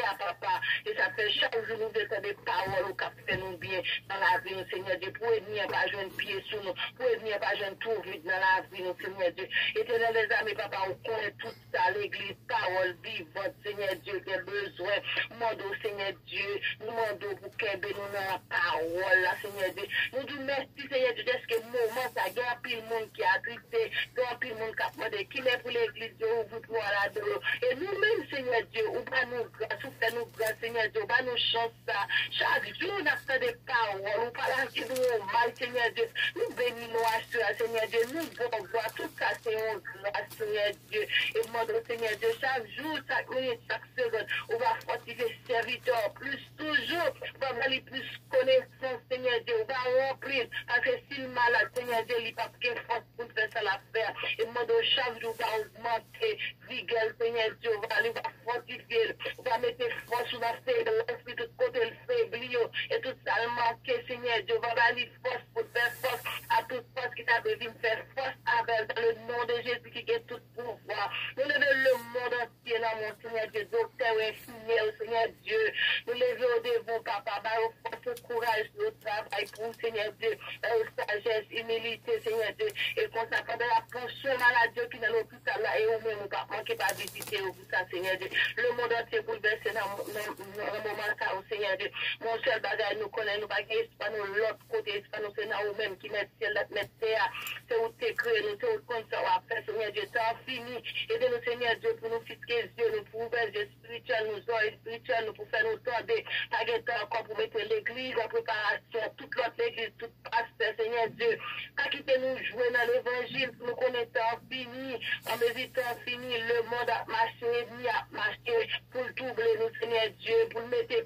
à papa, et ça fait chaque jour nous avons des paroles qui fait nous bien dans la vie, Seigneur Dieu, pour venir pas jeune pied sur nous, pour venir pas jeune tout vide dans la vie, Seigneur Dieu, et dans les amis, papa, on connaît tout ça, l'église, parole vivante, Seigneur Dieu, qui a besoin. Demandons, Seigneur Dieu, nous demandons pour qu'elle nous dans la parole, là, Seigneur Dieu. Nous disons merci, Seigneur Dieu, est-ce que le moment, ça, il y a un pile monde qui a attristé, il y a un pile monde qui a demandé, qui est pour l'église, Dieu, ouvre pour la dehors. Et nous-mêmes, Seigneur Dieu, on va nous grâce, on fait nous grâce, Seigneur Dieu, on va nous chance ça. Chaque jour, on a fait des paroles, on parle de nous mal, Seigneur Dieu. Nous bénissons à cela, Seigneur Dieu, nous devons voir tout ça, c'est une grâce, Seigneur Dieu. Et demandons, Seigneur Dieu, chaque jour, chaque minute, chaque seconde, on va fortifier serviteurs, plus toujours, on va aller plus connaissance, Seigneur Dieu, on va remplir, parce que si le malade, Seigneur Dieu, il n'a pas de force pour faire ça l'affaire. Et demandons, chaque jour, on va augmenter, vigueur, Seigneur Dieu, on va aller, on va fortifier, on va mettre force, on va faire l'esprit de côté, le faible, et tout ça, le manqué, Seigneur Dieu, on va aller force pour faire force à toute force qui t'a besoin de faire force avec, dans le nom de Jésus qui est tout pouvoir. Nous levons le monde entier dans mon Seigneur Dieu, docteur infirmier, Seigneur Dieu. Nous levons au devant, papa, au force, courage, au travail pour Seigneur Dieu, sagesse, humilité, Seigneur Dieu, et qu'on s'appelle la pension maladie qui est dans l'hôpital là, et au même, on ne peut pas visiter au bout ça, Seigneur Dieu. Le monde entier bouleversé dans un moment ça, Seigneur Dieu. Mon seul bagage, nous connaissons, nous bagages, c'est pas nous l'autre côté, c'est pas nous, c'est nous même qui mettent ciel, mettent terre, c'est où t'es créé, nous, c'est où qu'on ça va faire, Seigneur Dieu, c'est fini. Aidez-nous, Seigneur Dieu, pour nous fixer les yeux, nous pour ouvrir les yeux spirituels, nous oreilles spirituelles, nous pour faire nous tomber, pas de encore pour mettre l'église en préparation, toute l'autre église, tout pasteur, Seigneur Dieu, pas quitter nous jouer dans l'évangile, pour nous connaître en fini, en méditant fini, le monde a marché, ni a marché, pour le doubler nous, Seigneur Dieu, pour nous mettre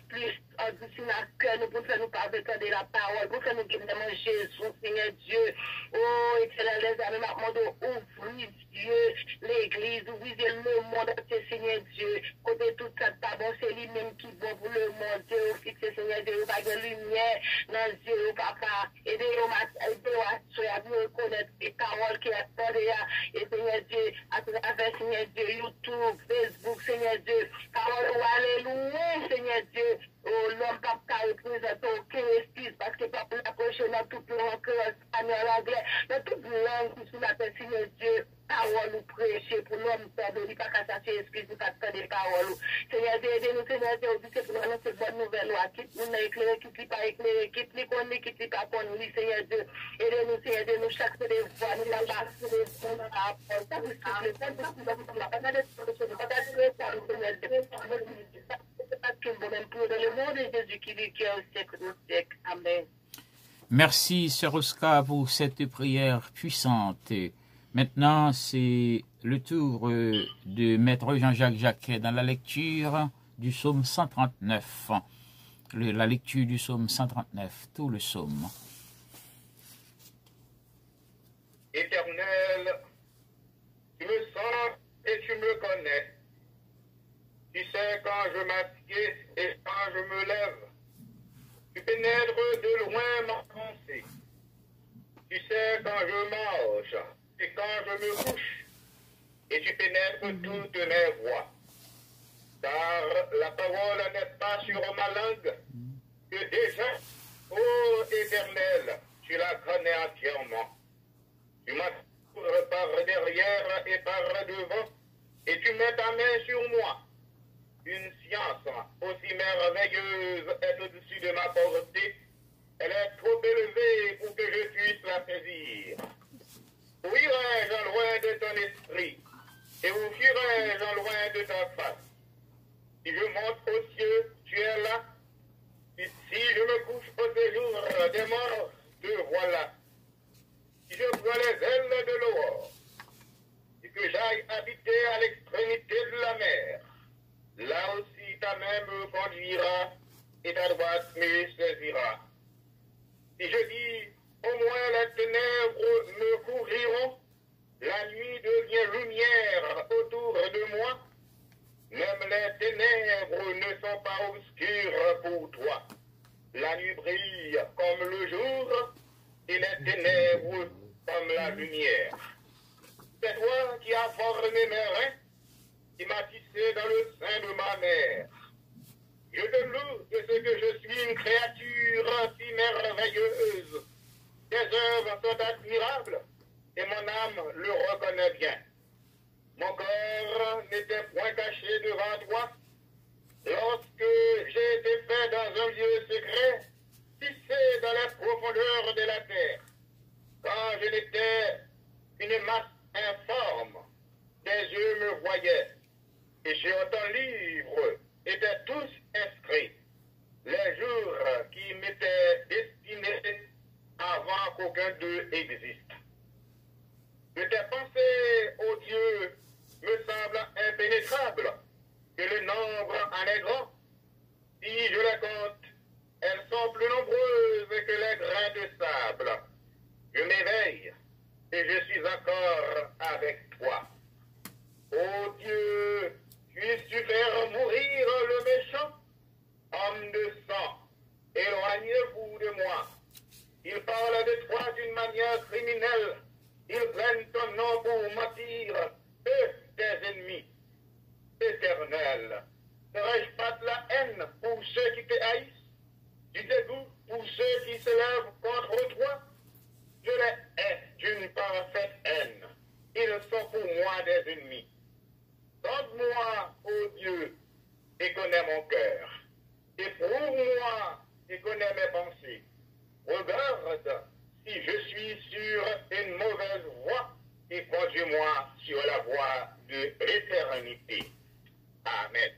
plus en douceur dans le cœur, nous pour faire nous parler de la parole, pour faire nous guider dans Jésus, Seigneur Dieu. Oh, excellent, les amis, maintenant, ouvrir Dieu, l'église, ouvrir le monde entier, Seigneur Dieu. Côté tout ça, pas bon, c'est lui-même qui est bon pour le monde, Dieu, fixé, Seigneur Dieu, pas de lumière dans Dieu, papa. Aidez-nous à bien reconnaître les paroles qui attendent, et Seigneur Dieu, à travers, Seigneur Dieu, YouTube, Facebook, Seigneur Dieu, parole, alléluia, Seigneur Dieu. Oh, l'homme pas qu'à représenter aucune excuse parce que pas pour l'approcher dans toute langue, espagnol, anglais, dans toute langue qui sous la terre, Seigneur Dieu, parole ou prêcher pour l'homme pardonner, pas qu'à chercher excuse, pas faire des paroles. Seigneur Dieu, aidez-nous, Seigneur Dieu, c'est pour nous annoncer bonne nouvelle, quitte nous éclairer, quitte nous pas éclairer, quitte nous connaître, quitte nous pas connaître, Seigneur Dieu, aidez-nous, Seigneur Dieu, nous chaque des voix, nous la base, nous la parole, ça vous siffle, ça vous siffle, nous la pas de solution, nous pas de Seigneur Dieu, merci, Sœur Oscar, pour cette prière puissante. Maintenant, c'est le tour de Maître Jean-Jacques Jacquet dans la lecture du psaume 139. La lecture du psaume 139, tout le psaume. Éternel, tu me sens et tu me connais. Tu sais quand je m'assieds et quand je me lève. Tu pénètres de loin ma pensée. Tu sais quand je mange et quand je me couche. Et tu pénètres toutes mes voies. Car la parole n'est pas sur ma langue. Que déjà, ô Éternel, tu la connais entièrement. Tu m'entoures par derrière et par devant. Et tu mets ta main sur moi. Une science aussi merveilleuse est au-dessus de ma portée. Elle est trop élevée pour que je puisse la saisir. Où irai-je loin de ton esprit? Et où fuirai-je loin de ta face? Si je monte aux cieux, tu es là. Et si je me couche au séjour des morts, te voilà. Si je prends les ailes de l'aurore, et que j'aille habiter à l'extrémité de la mer, là aussi ta main me conduira et ta droite me saisira. Si je dis, au moins les ténèbres me couvriront, la nuit devient lumière autour de moi, même les ténèbres ne sont pas obscures pour toi. La nuit brille comme le jour et les ténèbres comme la lumière. C'est toi qui as formé mes reins, qui m'as tissé dans le sein de ma mère. Je te loue de ce que je suis une créature si merveilleuse. Tes œuvres sont admirables et mon âme le reconnaît bien. mon corps n'était point caché devant toi. Lorsque j'ai été fait dans un lieu secret, fixé dans les profondeurs de la terre, quand je n'étais qu'une masse informe, tes yeux me voyaient, et sur ton livre étaient tous inscrits les jours qui m'étaient destinés avant qu'aucun d'eux existe. Que tes pensées, ô Dieu, me semblent impénétrables, que le nombre en est grand. Si je les compte, elles sont plus nombreuses que les grains de sable. Je m'éveille et je suis encore avec toi. Ô Dieu, puisses-tu faire mourir le méchant, homme de sang, éloignez-vous de moi. Ils parlent de toi d'une manière criminelle. Ils prennent ton nom pour mentir, eux, tes ennemis. Éternel, n'aurais-je pas de la haine pour ceux qui te haïssent, du dégoût pour ceux qui se lèvent contre toi? Je les hais d'une parfaite haine. Ils sont pour moi des ennemis. Donne-moi, ô Dieu, et connais mon cœur. Éprouve-moi et connais mes pensées. Regarde si je suis sur une mauvaise voie et conduis-moi sur la voie de l'éternité. Amen.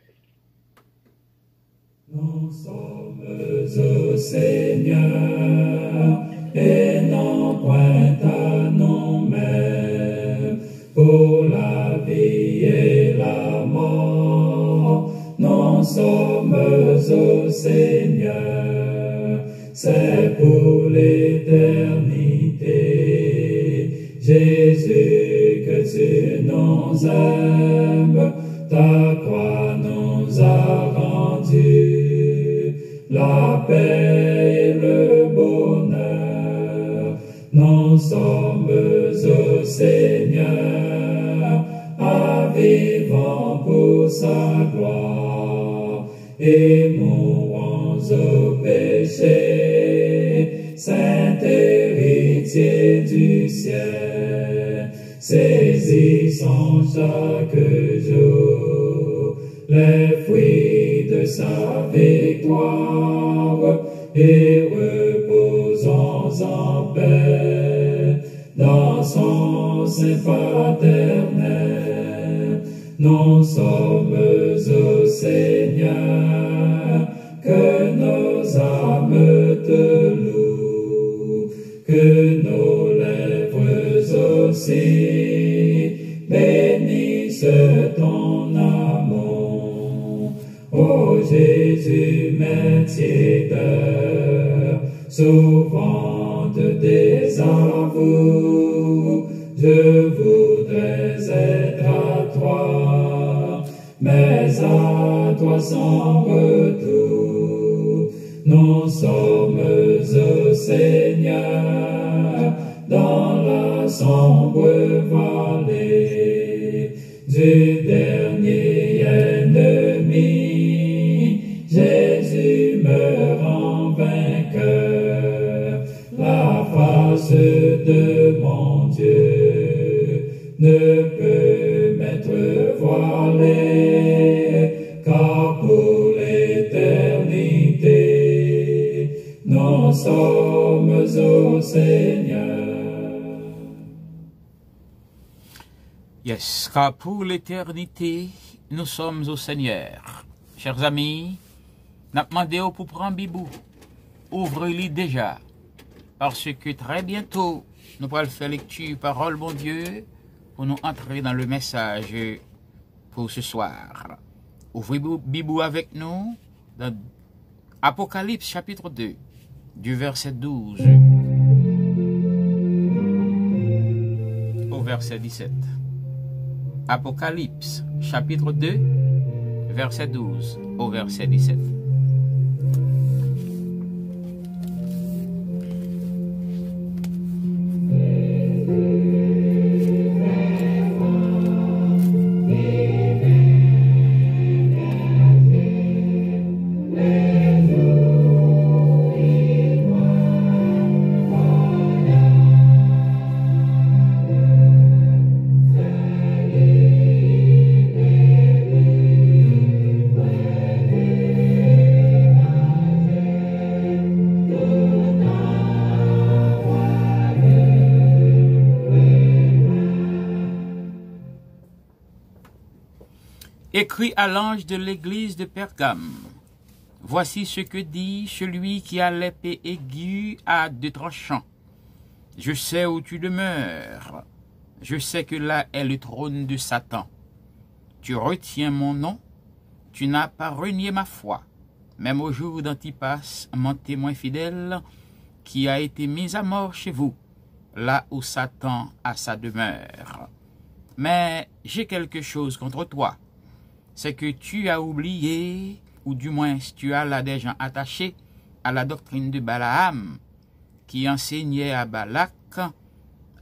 Nous sommes au Seigneur et non point à nous-mêmes pour la vie et la mort. Nous sommes au Seigneur, c'est pour l'éternité. Jésus, que tu nous aimes, ta croix nous a rendu la paix et le bonheur. Nous sommes au Seigneur, à vivant pour sa gloire, et mourons au péché, saint héritier du ciel. Saisissons chaque jour les fruits de sa victoire et reposons en paix dans son sein paternel. Nous sommes au Seigneur, que nos âmes te louent, que nos lèvres aussi bénissent ton amour. Ô Jésus, médiateur, souvent te désavoue, je voudrais être à toi, mais à toi sans retour. Nous sommes au Seigneur, dans la sombre vallée du dernier ennemi. Jésus me rend vainqueur, la face de mon Dieu ne peut m'être voilée, car pour l'éternité, nous sommes au Seigneur. Yes, car pour l'éternité, nous sommes au Seigneur. Chers amis, n'a demandé pour prendre Bibou. Ouvrez-le déjà, parce que très bientôt, nous pourrons faire lecture parole, bon Dieu, pour nous entrer dans le message pour ce soir. Ouvrez Bibou avec nous dans Apocalypse chapitre 2, du verset 12 au verset 17. Apocalypse chapitre 2, verset 12 au verset 17. Écrit à l'ange de l'église de Pergame. Voici ce que dit celui qui a l'épée aiguë à deux tranchants. Je sais où tu demeures. Je sais que là est le trône de Satan. Tu retiens mon nom. Tu n'as pas renié ma foi. Même au jour d'Antipas, mon témoin fidèle, qui a été mis à mort chez vous, là où Satan a sa demeure. Mais j'ai quelque chose contre toi. C'est que tu as oublié, ou du moins tu as là des gens attachés à la doctrine de Balaam, qui enseignait à Balak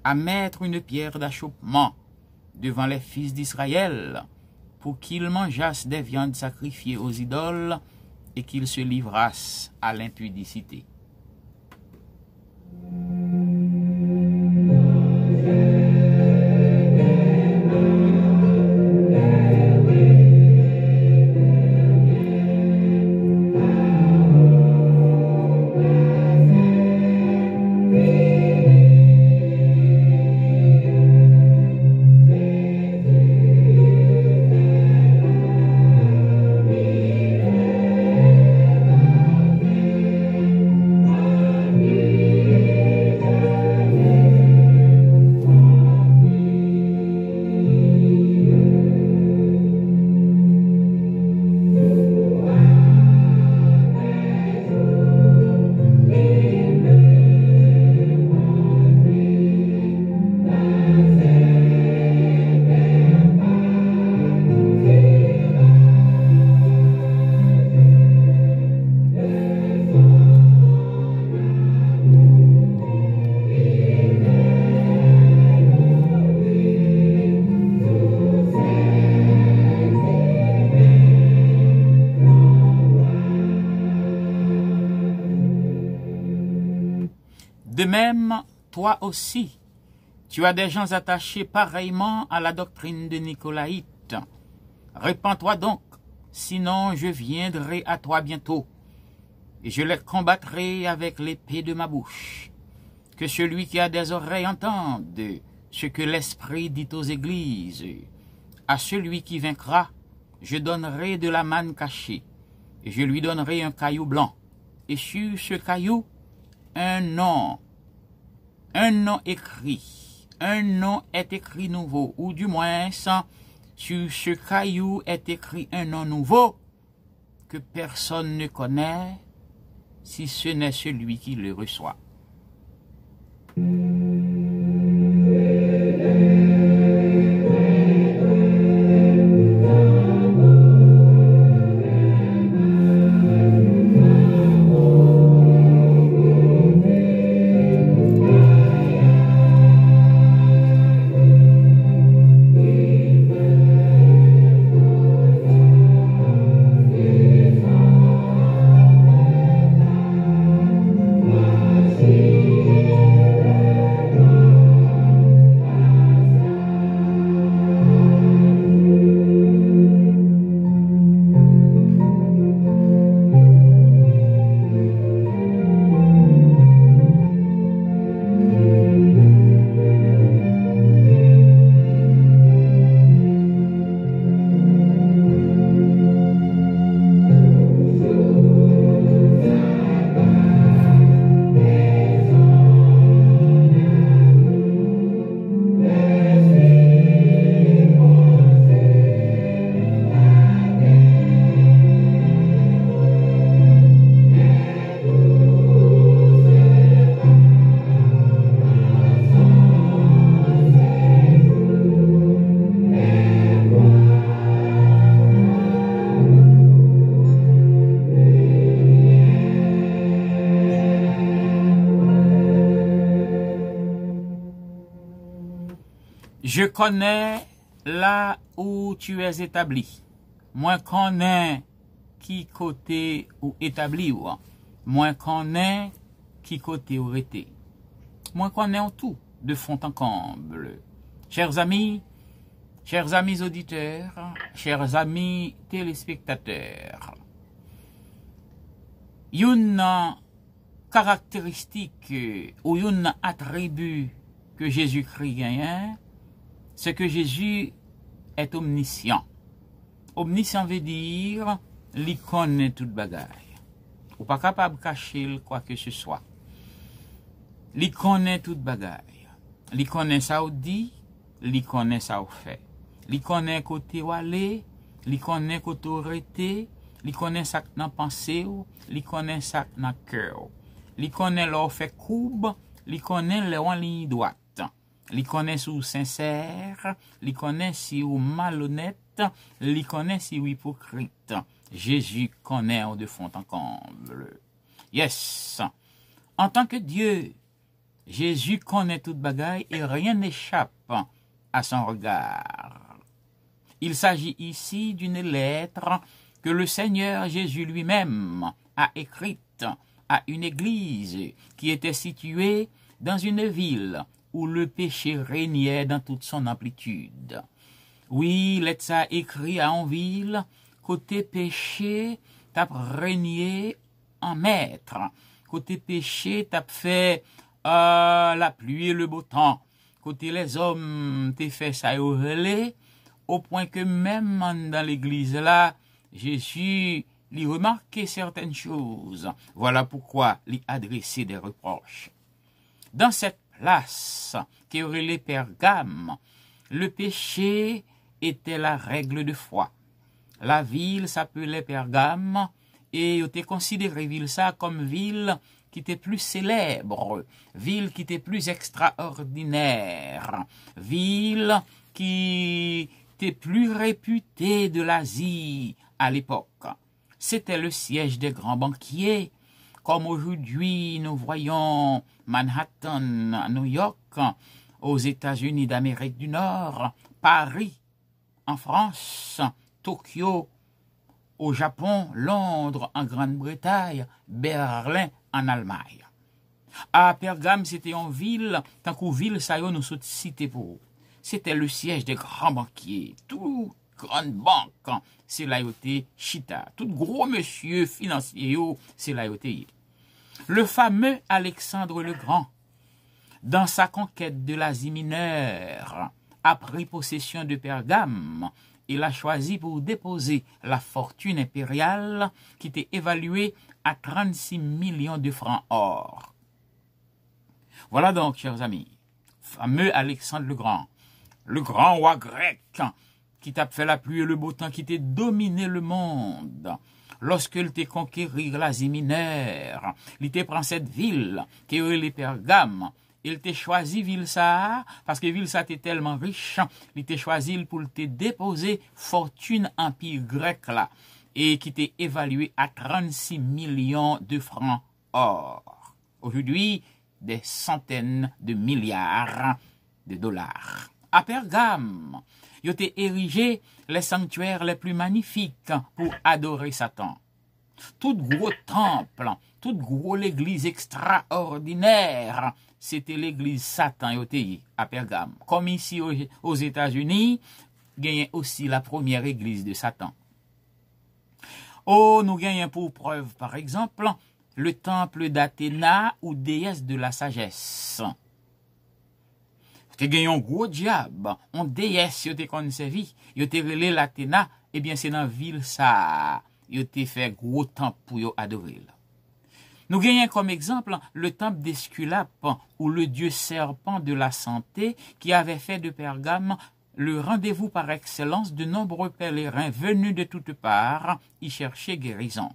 à mettre une pierre d'achoppement devant les fils d'Israël, pour qu'ils mangeassent des viandes sacrifiées aux idoles et qu'ils se livrassent à l'impudicité. De même, toi aussi, tu as des gens attachés pareillement à la doctrine de Nicolaïte. Répands-toi donc, sinon je viendrai à toi bientôt, et je les combattrai avec l'épée de ma bouche. Que celui qui a des oreilles entende ce que l'Esprit dit aux églises. À celui qui vaincra, je donnerai de la manne cachée, et je lui donnerai un caillou blanc, et sur ce caillou, un nom écrit, un nom est écrit nouveau, ou du moins, sur ce caillou est écrit un nom nouveau que personne ne connaît, si ce n'est celui qui le reçoit. Je connais là où tu es établi. Moi connais qui côté ou établi ou. Moi connais qui côté ou été. Moi connais en tout, de fond en comble. Chers amis auditeurs, chers amis téléspectateurs, une caractéristique ou une attribut que Jésus-Christ gagne, c'est que Jésus est omniscient. Omniscient veut dire, li connaît toute bagaille. Ou pas capable de cacher quoi que ce soit. Li connaît toute bagaille. Li connaît ça ou dit, li connaît ça ou fait. Li connaît côté ou aller, li connaît côté ou rete, li connaît ça dans pensée ou, li connaît ça dans cœur. Li connaît l'or fait courbe, li connaît le en ligne droite. Li connaît si ou sincère, li connaît si ou malhonnête, li connaît si ou hypocrite. Jésus connaît de fond en comble. Yes. En tant que Dieu, Jésus connaît toute bagaille et rien n'échappe à son regard. Il s'agit ici d'une lettre que le Seigneur Jésus lui-même a écrite à une église qui était située dans une ville où le péché régnait dans toute son amplitude. Oui, lettre ça écrit à une ville, côté péché, t'as régné en maître. Côté péché, t'as fait la pluie et le beau temps. Côté les hommes, t'es fait ça et relais, au point que même dans l'église là, Jésus lui remarquait certaines choses. Voilà pourquoi lui adressait des reproches. Dans cette place qui aurait les Pergame, le péché était la règle de foi. La ville s'appelait Pergame et on était considéré ville ça comme ville qui était plus célèbre, ville qui était plus extraordinaire, ville qui était plus réputée de l'Asie à l'époque. C'était le siège des grands banquiers, comme aujourd'hui nous voyons Manhattan, New York, aux États-Unis d'Amérique du Nord, Paris, en France, Tokyo, au Japon, Londres, en Grande-Bretagne, Berlin, en Allemagne. À Pergame, c'était une ville, tant qu'une ville, ça y est, nous sommes cités pour. C'était le siège des grands banquiers, tout grande banque, c'est là yoté Chita, tout gros monsieur financier, c'est là yoté. Le fameux Alexandre le Grand, dans sa conquête de l'Asie mineure, a pris possession de Pergame. Il a choisi pour déposer la fortune impériale qui était évaluée à 36 millions de francs or. Voilà donc, chers amis, fameux Alexandre le grand roi grec qui t'a fait la pluie et le beau temps, qui t'a dominé le monde. Lorsqu'il t'a conquéri l'Asie mineure, il t'a pris cette ville qui est les Pergame. Il t'a choisi ville ça parce que ville ça était tellement riche, il t'a choisi pour te déposer fortune empire grec là et qui t'est évalué à 36 millions de francs or. Aujourd'hui, des centaines de milliards de dollars. À Pergame, il a érigé les sanctuaires les plus magnifiques pour adorer Satan. Tout gros temple, toute gros l'église extraordinaire, c'était l'église Satan à Pergame. Comme ici aux États-Unis, gagne aussi la première église de Satan. Oh, nous gagnons pour preuve, par exemple, le temple d'Athéna ou déesse de la sagesse. Te gagnons gros diable, on déesse yo te conservi, yo te relé l'Athéna, eh bien c'est dans ville ça, yo te fait gros temple pour yo adorer. Nous gagnons comme exemple le temple d'Esculape, ou le dieu serpent de la santé, qui avait fait de Pergame le rendez-vous par excellence de nombreux pèlerins venus de toutes parts y chercher guérison.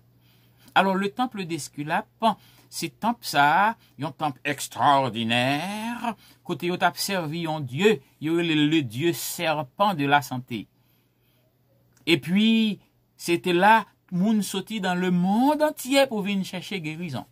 Alors le temple d'Esculape, c'est temple ça, un temple extraordinaire, côté yo t'a servi un dieu, le dieu serpent de la santé. Et puis, c'était là, moun sorti dans le monde entier pour venir chercher guérison.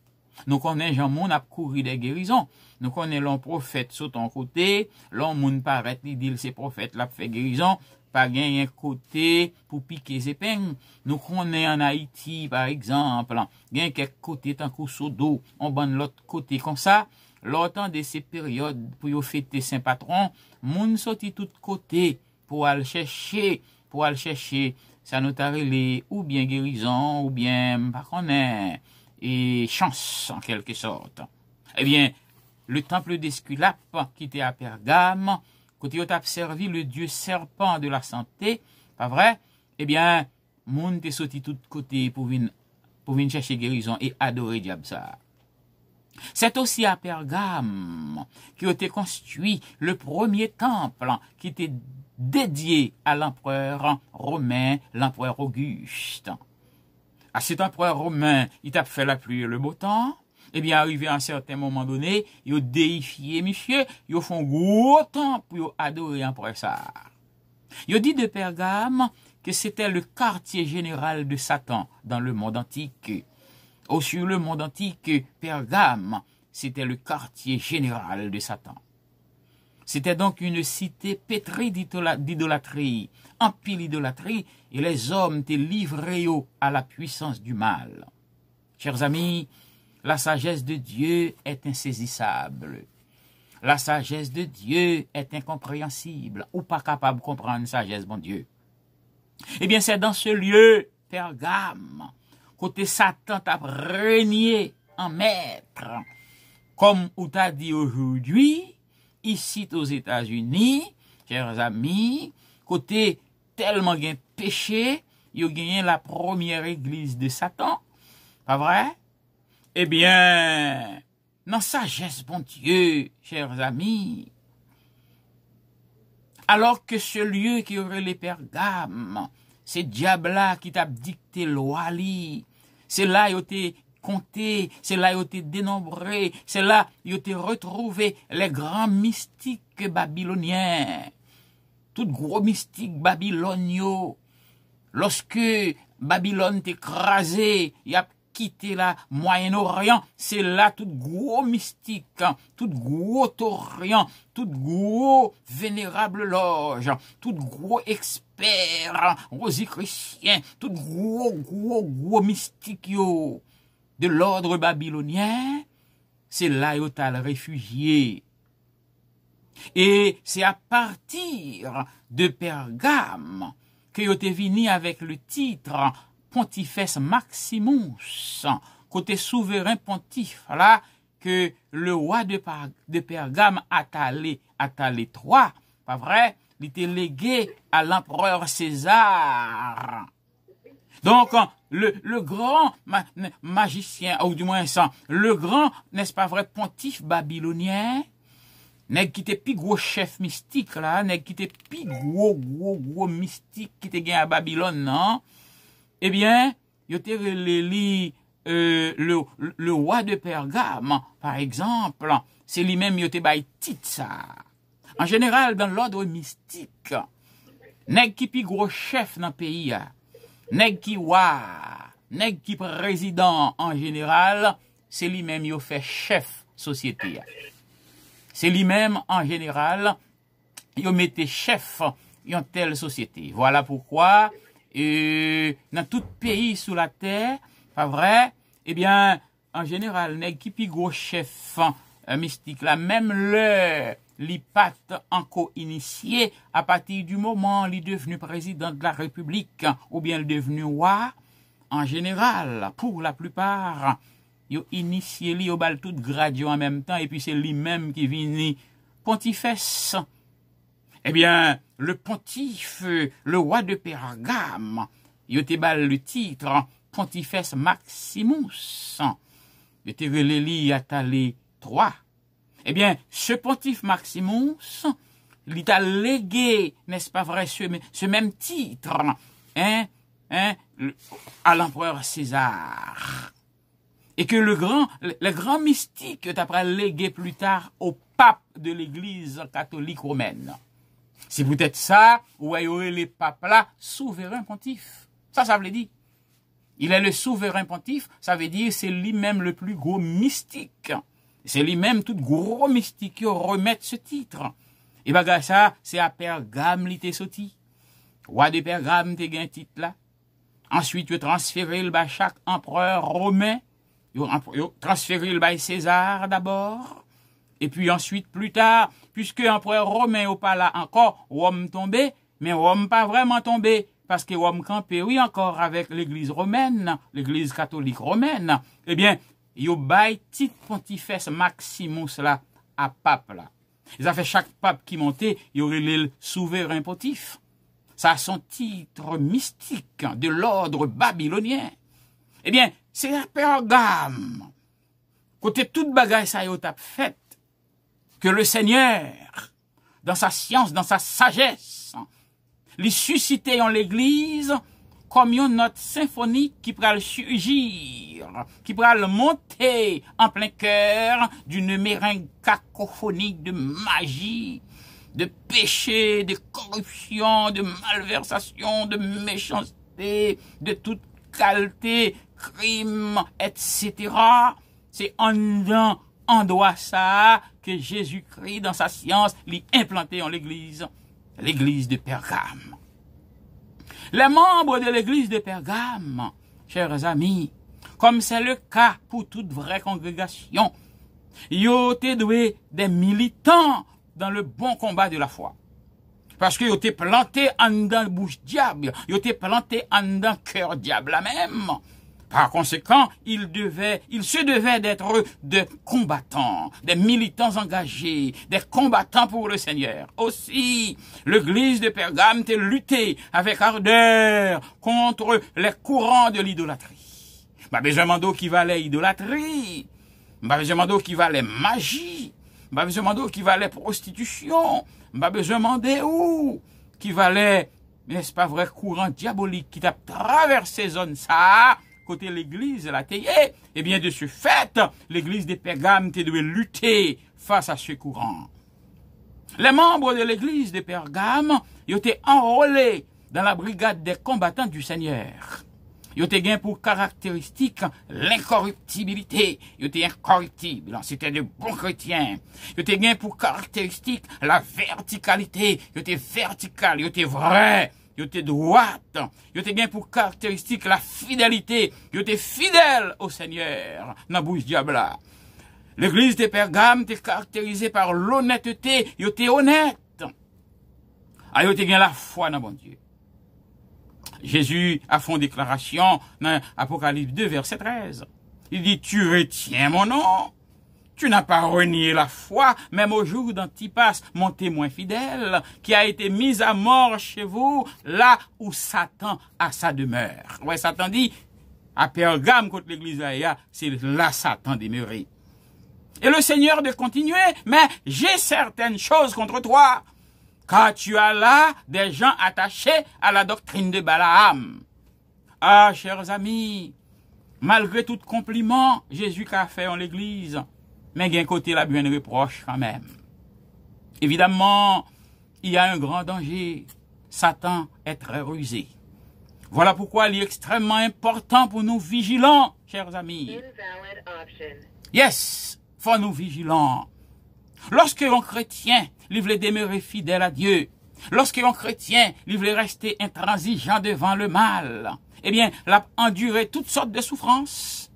Nous connaissons Jean moun a couru des guérisons. Nous connaissons l'un prophète sur ton côté, l'un moun paraît, il dit c'est prophète là fait guérison, pas gagner côté pour piquer ses épingles. Nous connaissons en Haïti, par exemple, gain quelques côtés tant qu'au Sodo, on ban l'autre côté comme ça. Longtemps de ces périodes pour y fêter Saint Patron, moun sorti tout côté pour aller chercher, ça nous les ou bien guérison, ou bien, pas connaît, et chance, en quelque sorte. Eh bien, le temple d'Esculape, qui était à Pergame, côté où t'a servi le dieu serpent de la santé, pas vrai? eh bien, moun te sorti tout côté pour venir chercher guérison et adorer diable ça. C'est aussi à Pergame qui a été construit le premier temple qui était dédié à l'empereur romain, l'empereur Auguste. À cet empereur romain, il t'a fait la pluie et le beau temps. Eh bien, arrivé à un certain moment donné, il a déifié monsieur, il a fait un gros temple pour adorer l'empereur ça. Il a dit de Pergame que c'était le quartier général de Satan dans le monde antique. Ou sur le monde antique, Pergame, c'était le quartier général de Satan. C'était donc une cité pétrie d'idolâtrie, en pile idolâtrie, et les hommes étaient livrés à la puissance du mal. Chers amis, la sagesse de Dieu est insaisissable. La sagesse de Dieu est incompréhensible, ou pas capable de comprendre la sagesse, bon Dieu. Eh bien, c'est dans ce lieu, Pergame, côté Satan t'a régné en maître, comme on t'a dit aujourd'hui, ici aux États-Unis, chers amis, côté tellement gain péché, il y a gagné la première église de Satan, pas vrai? Eh bien, dans sagesse, bon Dieu, chers amis, alors que ce lieu qui aurait les Pergames, c'est diable-là qui t'a dicté loi li, c'est là il été compté, c'est là il été dénombré, c'est là il été retrouvé les grands mystiques babyloniens, tout gros mystiques babyloniaux. Lorsque Babylone t'est écrasé, il a quitté la Moyen-Orient, c'est là tout gros mystique, tout gros orient, tout gros vénérable loge, tout gros expert, rosicrucien, tout gros mystique de l'ordre babylonien, c'est là où t'as le réfugié. Et c'est à partir de Pergame que yo te vini avec le titre Pontifex Maximus, côté souverain pontife, là, que le roi de Pergame Attalé III, pas vrai, il était légué à l'empereur César. Donc, le grand magicien, ou du moins ça, le grand, n'est-ce pas vrai, pontife babylonien, nèg qui était plus gros chef mystique, là, nèg qui était plus gros mystique qui était gagné à Babylone, non? Eh bien, il était le roi de Pergame, par exemple, c'est lui-même il était bail titre ça. En général, dans l'ordre mystique, nèg qui plus gros chef dans le pays, nèg qui roi, nèg qui président en général, c'est lui-même il fait chef société. C'est lui-même en général, il mettait chef dans telle société. Voilà pourquoi dans tout pays sous la terre, pas vrai, eh bien, en général, nèg qui pi gros chef mystique là, même li pat encore initié à partir du moment il est devenu président de la République ou bien il est devenu roi, en général, pour la plupart, il initié li au bal tout gradio en même temps et puis c'est lui-même qui vient pontifex. Eh bien, le pontife, le roi de Pergame, il était bal le titre Pontifex Maximus. Il était relé Attalé III. Eh bien, ce pontife Maximus, il a légué, n'est-ce pas vrai, ce même titre, à l'empereur César. Et que le grand mystique t'apprend légué plus tard au pape de l'église catholique romaine. C'est peut-être ça, où il y aurait les papes là, souverain pontife. Ça veut dire. Il est le souverain pontife, ça veut dire c'est lui-même le plus gros mystique. C'est lui-même tout gros mystique qui remet ce titre. Et bien ça, c'est à Pergame li te sorti. Roi de Pergame te gen titre là. Ensuite, il a transféré le bas chaque empereur romain. Il a transféré le bas César d'abord. Et puis ensuite, plus tard, puisque l'empereur romain n'est pas là encore, Rome tombé, mais Rome pas vraiment tombé, parce que Rome campé, oui, encore avec l'église romaine, l'église catholique romaine, eh bien, il y a bail titre Pontifex Maximus là, à pape là. Ils ont fait chaque pape qui montait, il y aurait le souverain pontife. ça a son titre mystique de l'ordre babylonien. Eh bien, c'est à Pergame, côté toute bagaille ça y a fait, que le Seigneur, dans sa science, dans sa sagesse, lui suscité en l'église comme une note symphonique qui pourra le surgir, qui pourra le monter en plein cœur d'une meringue cacophonique de magie, de péché, de corruption, de malversation, de méchanceté, de toute qualité, crime, etc. C'est en doit ça que Jésus-Christ, dans sa science, l'y implanté en l'église de Pergame. Les membres de l'église de Pergame, chers amis, comme c'est le cas pour toute vraie congrégation, ils ont été doués des militants dans le bon combat de la foi. Parce qu'ils ont été plantés en dans bouche diable, ils ont été plantés en dans cœur diable même. Par conséquent, il se devait d'être des combattants, des militants engagés, des combattants pour le Seigneur. Aussi, l'église de Pergame a lutté avec ardeur contre les courants de l'idolâtrie. Pas besoin d'eau qui valait idolâtrie, pas besoin d'eau qui valait magie, pas besoin d'eau qui valait prostitution, pas besoin d'eau qui valait, n'est-ce pas vrai, courant diabolique qui t'a traversé zone ça, côté l'église, la théier, eh bien, de ce fait, l'église de Pergame devait lutter face à ce courant. Les membres de l'église de Pergame, ils étaient enrôlés dans la brigade des combattants du Seigneur. Ils étaient gain pour caractéristique l'incorruptibilité. Ils étaient incorruptibles. C'était de bons chrétiens. Ils étaient gain pour caractéristique la verticalité. Ils étaient vertical. Ils étaient vrais. Ils étaient droites. Ils étaient bien pour caractéristique la fidélité. Ils étaient fidèles au Seigneur. Dans bouche diable. L'église de Pergame était caractérisée par l'honnêteté. Ils étaient honnêtes. Ils étaient bien la foi dans bon Dieu. Jésus a fait une déclaration dans Apocalypse 2, verset 13. Il dit, tu retiens mon nom. Tu n'as pas renié la foi, même au jour d'Antipas, mon témoin fidèle, qui a été mis à mort chez vous, là où Satan a sa demeure. Ouais, Satan dit, à Pergame, contre l'église d'Aïa, c'est là Satan demeuré. Et le Seigneur de continuer, mais j'ai certaines choses contre toi, car tu as là des gens attachés à la doctrine de Balaam. Ah, chers amis, malgré tout compliment, Jésus qu'a fait en l'église, mais d'un côté, la bien reproche quand même. Évidemment, il y a un grand danger. Satan est très rusé. Voilà pourquoi il est extrêmement important pour nous vigilants, chers amis. Yes, faut nous vigilants. Lorsque un chrétien, il veut demeurer fidèle à Dieu, lorsque un chrétien, il veut rester intransigeant devant le mal, eh bien, il a enduré toutes sortes de souffrances.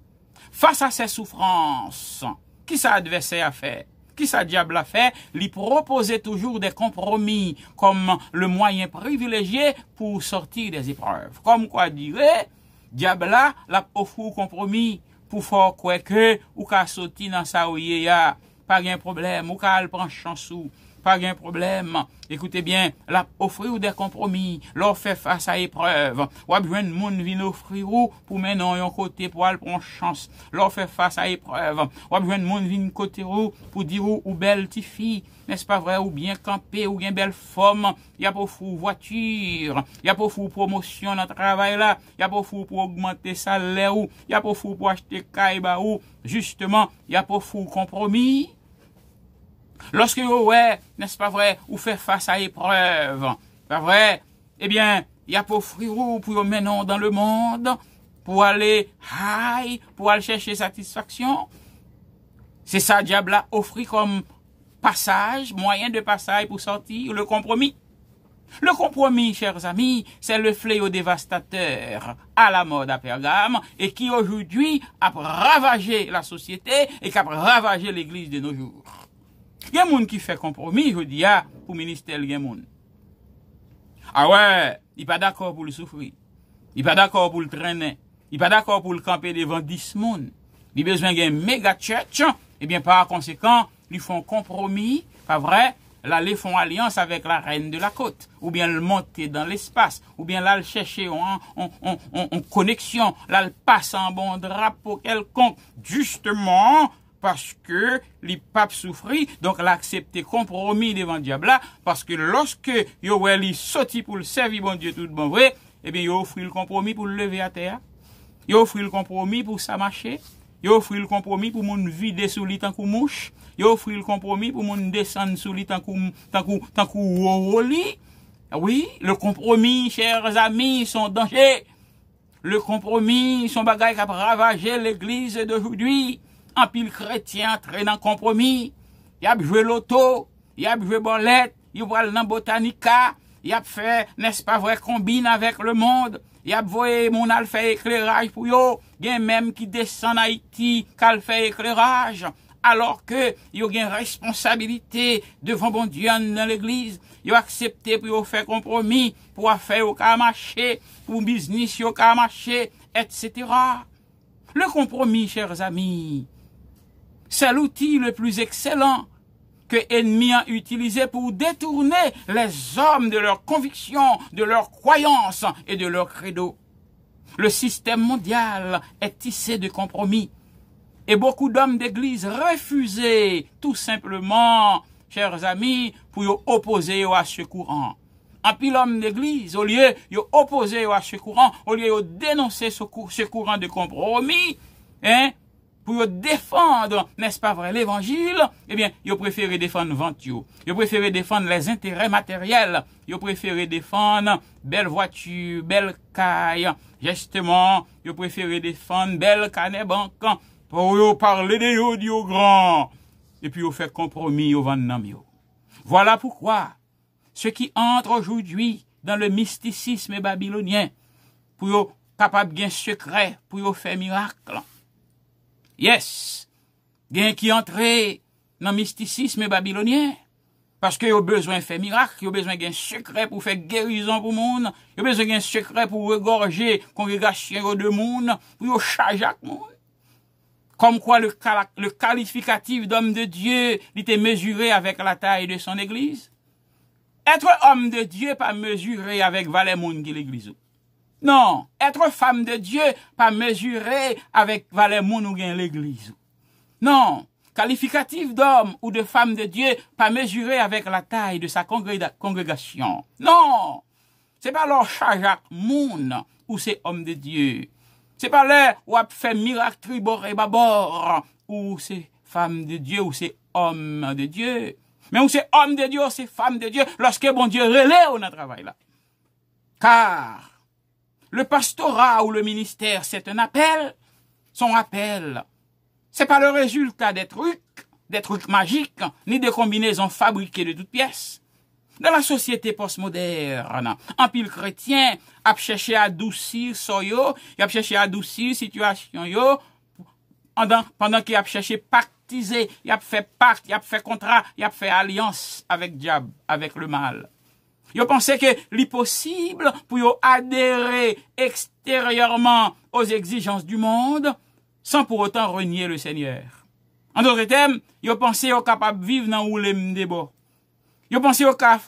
Face à ces souffrances, qui ça adversaire a fait? Qui ça diable a fait? Lui proposait toujours des compromis comme le moyen privilégié pour sortir des épreuves. Comme quoi dirait, diable là, l'a offert compromis pour faire quoi que, ou qu'a sorti dans sa ouïe, pas de problème, ou qu'a prend chansou, pas de problème. Écoutez bien, l'a offrir des compromis, leur fait face à épreuve. Ou a besoin de monde vient offrir pour maintenant un côté pour aller prendre chance. Leur fait face à épreuve. Ou a besoin de monde vient côté pour dire ou belle petite fille, n'est-ce pas vrai, ou bien camper, ou bien belle femme. Il y a pour fou voiture, il y a pour fou promotion dans le travail là, il y a pour fou pour augmenter salaire ou, il y a pour fou pour acheter caïba ou, justement, il y a pour fou compromis. Lorsque ouais, n'est-ce pas vrai, ou fait face à épreuve, pas vrai, eh bien, il y a pour offrir pour maintenant dans le monde, pour aller high, pour aller chercher satisfaction. C'est ça, diable a offert comme passage, moyen de passage pour sortir, le compromis. Le compromis, chers amis, c'est le fléau dévastateur à la mode à Pergame et qui aujourd'hui a ravagé la société et qui a ravagé l'église de nos jours. Il y a des gens qui fait compromis, je dis, pour le ministère, il y a des gens. Ah ouais, il n'est pas d'accord pour le souffrir. Il n'est pas d'accord pour le traîner. Il n'est pas d'accord pour le camper devant 10 personnes. Il a besoin d'un méga church. Eh bien, par conséquent, ils font compromis, pas vrai? l'aller font alliance avec la reine de la côte, ou bien le monter dans l'espace, ou bien là le chercher en connexion, là le passer en bon drapeau quelconque, justement, parce que les papes souffrit, donc l'accepter compromis devant diable là, parce que lorsque yo li sorti pour le servir bon Dieu tout bon vrai, eh bien yo offrit le compromis pour le lever à terre. Yo offrit le compromis pour ça marcher. Yo offrit le compromis pour mon vider sous lit tant que mouche. Yo offrit le compromis pour mon descendre sous lit tant que woli. Oui, le compromis, chers amis, son danger. Le compromis, son bagage qui a ravagé l'église d'aujourd'hui. En pile chrétien traîne dans compromis. Y a joué l'auto, y a joué bolette, y a dans botanica, y a fait, n'est-ce pas vrai, combine avec le monde. Y a voyé mon al fait éclairage pour yo. Gen même qui descend en Haïti, qu'al fait éclairage. Alors que yo gen responsabilité devant bon Dieu dans l'église. Yo accepté pour yo faire compromis, pour faire yo ka marcher, pour business yo ka marcher, etc. Le compromis, chers amis, c'est l'outil le plus excellent que l'ennemi a utilisé pour détourner les hommes de leurs convictions, de leurs croyances et de leurs credos. Le système mondial est tissé de compromis. Et beaucoup d'hommes d'église refusaient tout simplement, chers amis, pour opposer à ce courant. En pile l'homme d'église, au lieu de opposer à ce courant, au lieu de dénoncer ce courant de compromis, pour défendre, n'est-ce pas vrai, l'évangile, eh bien, ils préfèrent défendre vente, ils préfèrent défendre les intérêts matériels, ils préfèrent défendre belle voiture, belle caille, justement, ils préfèrent défendre belle canne banque, pour parler de yo, di grand, et puis ils fait compromis, ils vendent nam yo. Voilà pourquoi, ceux qui entrent aujourd'hui dans le mysticisme babylonien, pour capable de secret, pour faire miracle. Yes, gen qui entre dans le mysticisme babylonien, parce que yo besoin de faire miracle, yo besoin d'un secret pour faire guérison pour monde, yo besoin d'un secret pour regorger congrégation de monde, pour yo charger monde. Comme quoi le qualificatif d'homme de Dieu, il était mesuré avec la taille de son église. Être homme de Dieu pas mesuré avec valet monde qui l'église. Non, être femme de Dieu, pas mesuré avec valet moun ou gen l'église. Non, qualificatif d'homme ou de femme de Dieu, pas mesuré avec la taille de sa congrégation. Non, c'est pas leur charge à moun ou c'est homme de Dieu. C'est pas leur ou a fait miracle tribord et babord ou c'est femme de Dieu ou c'est homme de Dieu. Mais ou c'est homme de Dieu ou c'est femme de Dieu lorsque bon Dieu relève ou dans travail là. Car le pastorat ou le ministère, c'est un appel. Son appel, c'est pas le résultat des trucs magiques, ni des combinaisons fabriquées de toutes pièces. Dans la société postmoderne, en pile chrétien a cherché à adoucir so yo, il a cherché à adoucir situation yo, pendant qu'il a cherché pactiser, il a fait pacte, il a fait contrat, il a fait alliance avec diable, avec le mal. Yo pensait que l'impossible pour yo adhérer extérieurement aux exigences du monde sans pour autant renier le Seigneur. En d'autres termes, yo pensait yo capable vivre dans ou les m'debo. Yo pensait yo capable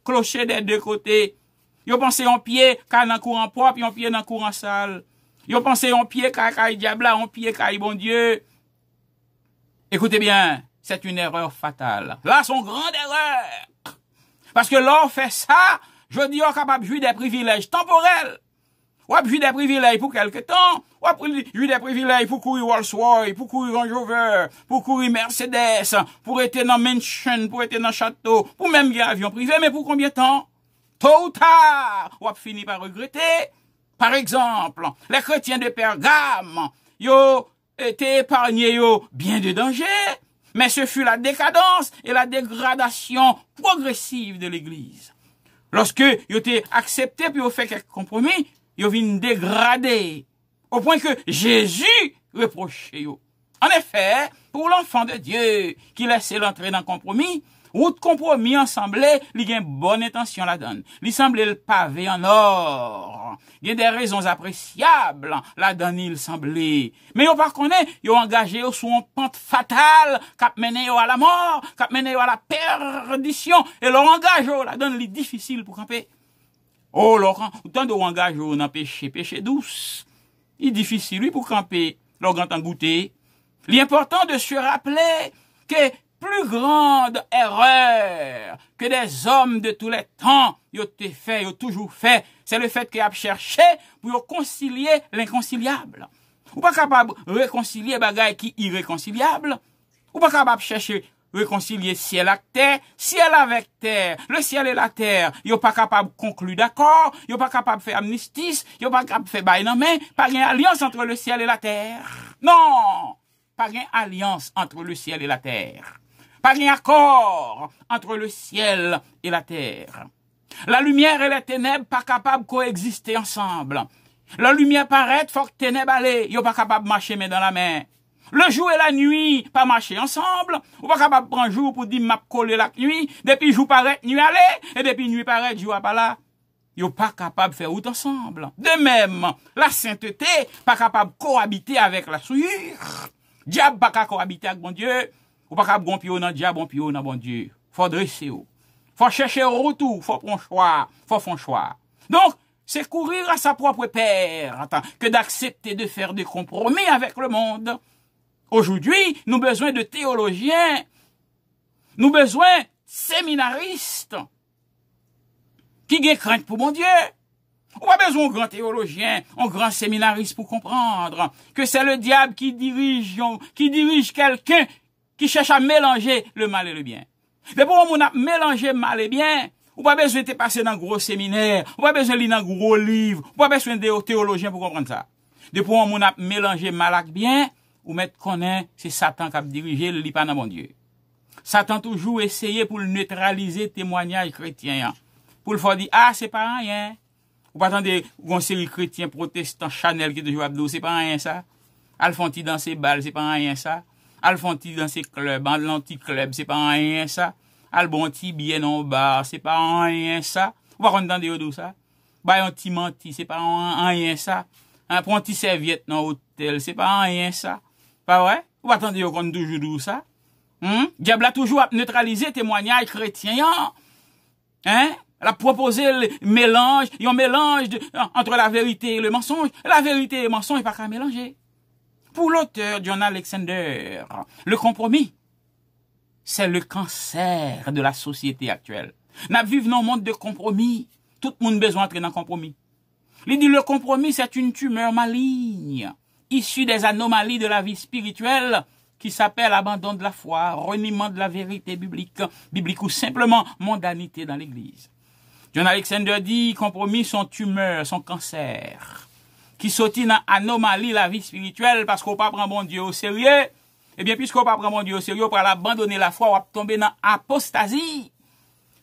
clocher des deux côtés. Yo pensait en pied ka dans courant propre, en pied dans courant sale. Yo pensait en pied ka diable, en pied ka bon Dieu. Écoutez bien, c'est une erreur fatale. Là, son grande erreur. Parce que l'on fait ça, je dis, on est capable de jouir des privilèges temporels. On a jouir des privilèges pour quelque temps. On a jouir des privilèges pour courir Rolls-Royce, pour courir Range Rover, pour courir Mercedes, pour être dans mansion, pour être dans château, pour même bien avion privé, mais pour combien de temps? Tôt ou tard, on a fini par regretter. Par exemple, les chrétiens de Pergame, yo étaient épargnés, yo bien de dangers. Mais ce fut la décadence et la dégradation progressive de l'Église. Lorsque ils ont été acceptés puis ils ont fait quelques compromis, ils ont vint dégrader au point que Jésus reprochait eux. En effet, pour l'enfant de Dieu qui laissait l'entrer dans le compromis, Route compromis ensemble, li gen bonne intention la donne. Li semble le pavé en or. Il y a des raisons appréciables la donne il semblait. Mais yo pas connaît, yo engagé sur une pente fatale cap mené yo à la mort, cap mené yo à la perdition et leur engage la donne li difficile pour camper. Oh Laurent, autant de engage dans péché douce. Il est difficile lui pour camper, leur grand en goûter. L'important de se rappeler que plus grande erreur que des hommes de tous les temps, yo toujours fait, c'est le fait qu'ils a cherché pour concilier l'inconciliable. Ou pas capable de réconcilier bagaille qui irréconciliable. Ou pas capable de chercher réconcilier ciel avec terre, ciel avec terre, le ciel et la terre. Yo pas capable de conclure d'accord, yo pas capable de faire amnistie, yo pas capable de faire bail nan main, pas une alliance entre le ciel et la terre. Non! Pas une alliance entre le ciel et la terre. Pas un accord entre le ciel et la terre. La lumière et les ténèbres pas capables de coexister ensemble. La lumière paraît, faut que ténèbres allez, yo pas capable de marcher main dans la main. Le jour et la nuit pas marcher ensemble, ou pas capable de prendre jour pour dire m'a coller la nuit, depuis jour paraît nuit aller et depuis nuit paraît jour pas là. Yo pas capable de faire tout ensemble. De même, la sainteté pas capable de cohabiter avec la souillure. Diable pas capable de cohabiter avec bon Dieu. Ou pas capable de gon dans diable, bon dans bon Dieu. Faut dresser ou. Faut chercher au retour, faut prendre choix, faut faire choix. Donc, c'est courir à sa propre perte que d'accepter de faire des compromis avec le monde. Aujourd'hui, nous avons besoin de théologiens, nous avons besoin de séminaristes qui ont crainte pour mon Dieu. On n'a pas besoin d'un grand théologien, un grand séminariste pour comprendre que c'est le diable qui dirige quelqu'un qui cherche à mélanger le mal et le bien. Mais pour on a mélangé mal et bien, ou pas besoin de passer dans un gros séminaire, ou pas besoin de lire dans un gros livre, ou pas besoin de théologien pour comprendre ça. Depuis on a mélangé mal avec bien, ou mettre connaît, c'est Satan qui a dirigé le lit pas dans mon Dieu. Satan toujours essayé pour neutraliser témoignage chrétien, pour le faire dire ah c'est pas rien. Ou pas attendre une série chrétien protestant Chanel qui toujours abdou, c'est pas rien ça. Alfonti dans ses balles, c'est pas rien ça. Alfonti dans ses clubs, en l'anti-club, c'est pas rien ça. Albonti bien en bas, c'est pas rien ça. Ou pas entendre de ça. Bah un petit menti, c'est pas rien ça. Un petit serviette dans hôtel, c'est pas rien ça. Pas vrai? Ou pas attendre qu'on toujours de ça. Diable a toujours neutralisé témoignage chrétien. Hein? Elle a proposé le mélange, un mélange entre la vérité et le mensonge. La vérité et le mensonge n'est pas qu'à mélanger. Pour l'auteur John Alexander, le compromis, c'est le cancer de la société actuelle. Nous vivons dans un monde de compromis. Tout le monde a besoin d'entrer dans le compromis. Il dit le compromis, c'est une tumeur maligne, issue des anomalies de la vie spirituelle, qui s'appelle abandon de la foi, reniement de la vérité biblique ou simplement mondanité dans l'église. John Alexander dit, compromis, son tumeur, son cancer, qui sortit dans anomalie la vie spirituelle parce qu'on pas prend bon Dieu au sérieux. Eh bien, puisqu'on pas prend bon Dieu au sérieux, pour abandonner la foi, on va tomber dans apostasie,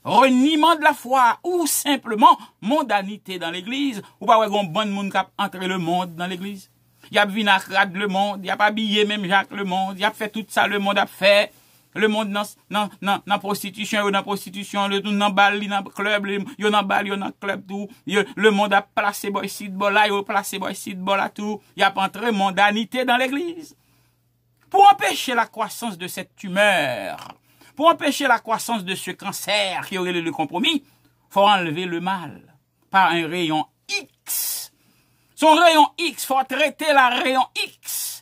reniement de la foi, ou simplement mondanité dans l'église, ou pas un bon monde qui a entré le monde dans l'église. Il a vinacrade le monde, il a pas habillé même Jacques le monde, il a fait tout ça, le monde a fait. Le monde dans prostitution, yo dans prostitution, le tout dans balle, dans club, yo dans balle, yo dans club tout. Le monde a placé boy site bol là, yo placé boy site bol là tout. Il a pas entré mondanité dans l'église. Pour empêcher la croissance de cette tumeur, pour empêcher la croissance de ce cancer qui aurait le compromis, faut enlever le mal par un rayon X. Son rayon X, faut traiter la rayon X.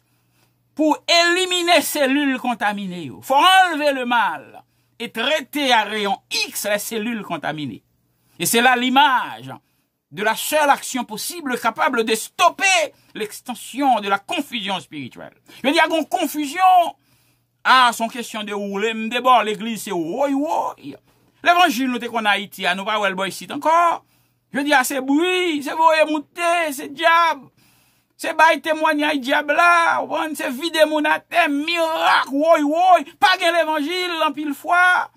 Pour éliminer cellules contaminées. Il faut enlever le mal et traiter à rayon X les cellules contaminées. Et c'est là l'image de la seule action possible capable de stopper l'extension de la confusion spirituelle. Je veux dire, il y a une confusion. Ah, son question de rouler, d'abord l'église c'est oui. L'évangile nous qu'on a Haïti, nous pas le boy ici encore. Je veux dire, c'est bruit, c'est voyer monter, c'est diable. C'est bail témoignage diable là, c'est vide mon athème, miracle, woy, pas gen l'évangile en pile fois.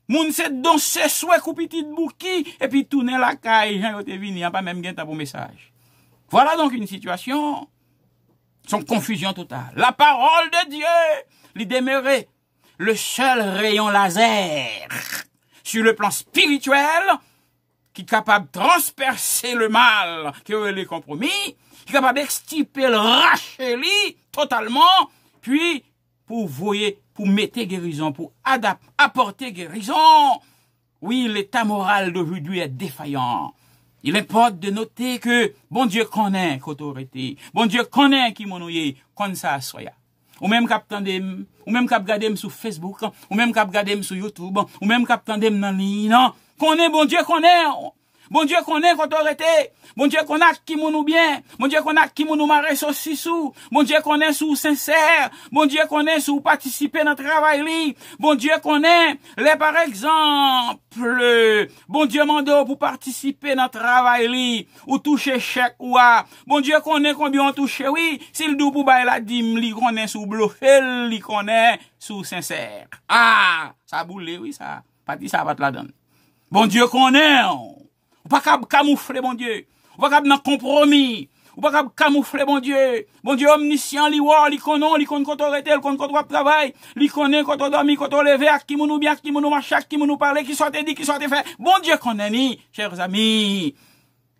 Moun c'est danser souhait coup petit bouki et puis tourner la caille, Jean yote vini, pas même gen ta pour message. Voilà donc une situation, son confusion totale. La parole de Dieu, li demeurer, le seul rayon laser sur le plan spirituel qui est capable de transpercer le mal, qui est les compromis, qui est capable d'extirper le racheter totalement, puis pour voyer, pour mettre guérison, pour apporter guérison. Oui, l'état moral d'aujourd'hui est défaillant. Il importe de noter que bon Dieu connaît l'autorité, bon Dieu connaît qui monouye, comme ça soya. Ou même cap tandem, ou même cap gadem sur Facebook, ou même cap gadem sur YouTube, ou même cap tandem dans ligne. Connaît bon Dieu connaît. Bon Dieu connaît l'autorité. Bon Dieu connaît qui mounou bien. Bon Dieu connaît qui mounou marre aussi sous. Bon Dieu connaît sous sincère. Bon Dieu connaît sous participer dans le travail li. Bon Dieu connaît les par exemple. Bon Dieu mando pour participer dans le travail li. Ou toucher chèque ou a. Bon Dieu connaît combien on touche oui. S'il dou pour bailler la dîme li connaît sous bluffel li connaît sous sincère. Ah, ça boule oui ça. Pas ça va te la donne. Bon Dieu connaît. Ou pas camoufler, bon Dieu. Ou pas dans compromis. Ou pas camoufler, bon Dieu. Bon Dieu omniscient, li connaît, li connaît quand on arrête, li connaît quand on travaille, li connaît quand on dormi, quand on levé, qui nous bien, qui nous marche, qui nous parle, qui soit dit, qui soit fait. Bon Dieu connaît ni, chers amis.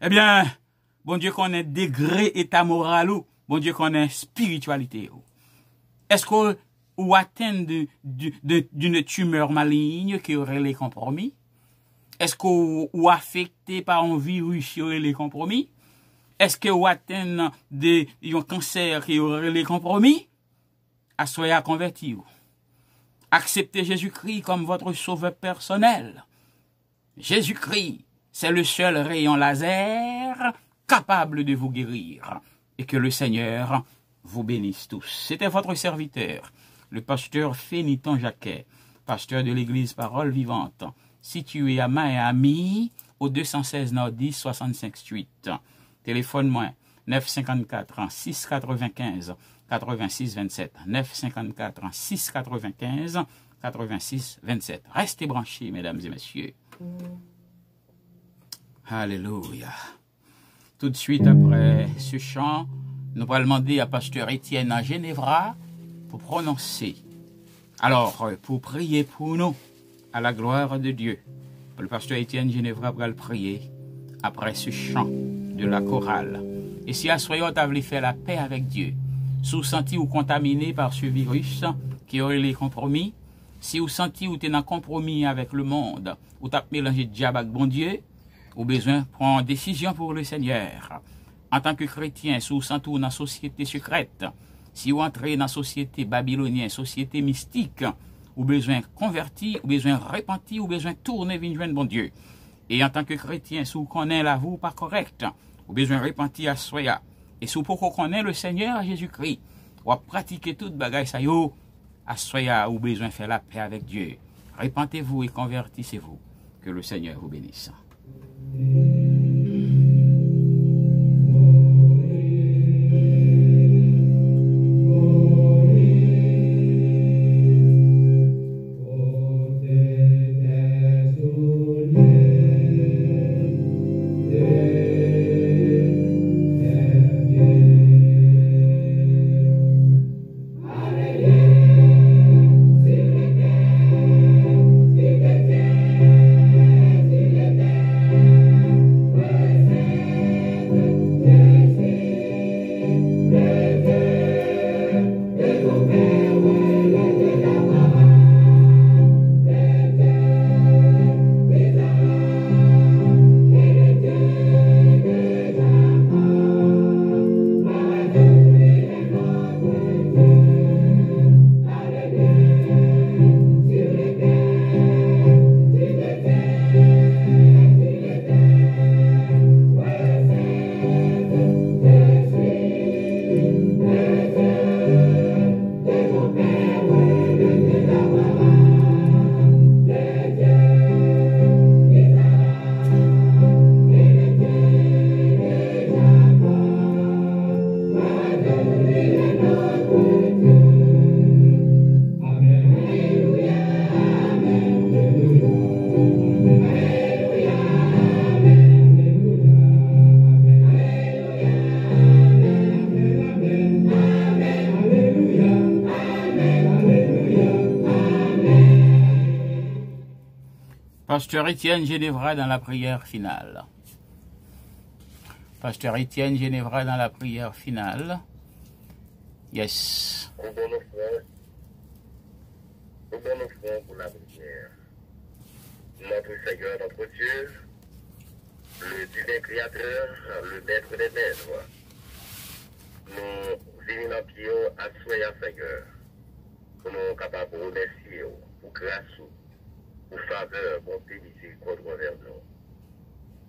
Eh bien, bon Dieu connaît degré état moral ou, bon Dieu connaît spiritualité ou. Est-ce que ou atteint d'une tumeur maligne qui aurait les compromis? Est-ce que ou affecté par un virus qui aurait les compromis? Est-ce que ou atteint un cancer qui aurait les compromis? Soyez converti. Acceptez Jésus-Christ comme votre sauveur personnel. Jésus-Christ, c'est le seul rayon laser capable de vous guérir. Et que le Seigneur vous bénisse tous. C'était votre serviteur, le pasteur Féniton Jacquet, pasteur de l'église Parole Vivante, situé à Miami, au 216 Nord-10, 65 Street. Téléphone-moi, 954 695 86 27. 954 695 86 27. Restez branchés, mesdames et messieurs. Alléluia. Tout de suite après ce chant, nous allons demander à pasteur Étienne à Ginevra pour prononcer. Alors, pour prier pour nous, à la gloire de Dieu. Le pasteur Étienne Ginevra va le prier après ce chant de la chorale. Et si à soyons t'avez fait la paix avec Dieu, si vous sentez ou contaminé par ce virus qui aurait les compromis, si vous sentez ou t'es en compromis avec le monde, ou t'as mélangé diable avec bon Dieu, ou besoin de prendre décision pour le Seigneur. En tant que chrétien, si vous sentez dans la société secrète, si vous entrez dans la société babylonienne, société mystique, ou besoin converti, ou besoin repenti, ou besoin tourner vers joindre bon Dieu. Et en tant que chrétien, si vous connaissez la vous pas correcte, ou besoin repenti à soya. Et si vous connaissez le Seigneur Jésus-Christ, ou pratiquer toute bagaille ça yo, à soya, ou besoin faire la paix avec Dieu. Repentez-vous et convertissez-vous. Que le Seigneur vous bénisse. Pasteur Étienne Génévra dans la prière finale. Pasteur Étienne Génévra dans la prière finale. Yes. Nous bon offrons pour la prière. Notre Seigneur, notre Dieu, le divin Créateur, le Maître des Maîtres, nous venons dans pied à soyez Seigneur, pour nous capables de remercier pour grâce, pour faveur, bonté, miséricorde envers nous.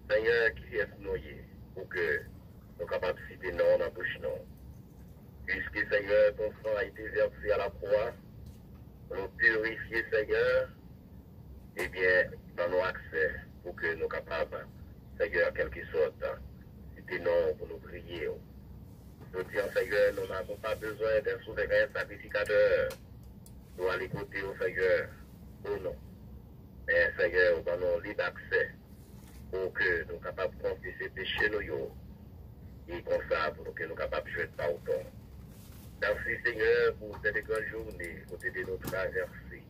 Seigneur, qui est noyé, pour que nous capables de citer non dans la bouche non. Puisque Seigneur, ton sang a été versé à la croix, pour nous purifier, Seigneur, eh bien, dans nos accès, pour que nous soyons capables, Seigneur, quelque sorte, citer non pour nous prier. Nous disons, Seigneur, nous n'avons pas besoin d'un souverain sacrificateur. Nous allons écouter au Seigneur, au nom. Mais Seigneur, nous avons libre accès pour que nous soyons capables de confesser péché nous. Et comme ça, pour que nous soyons capables de jouer par autant. Merci Seigneur pour cette grande journée, côté de notre traversée.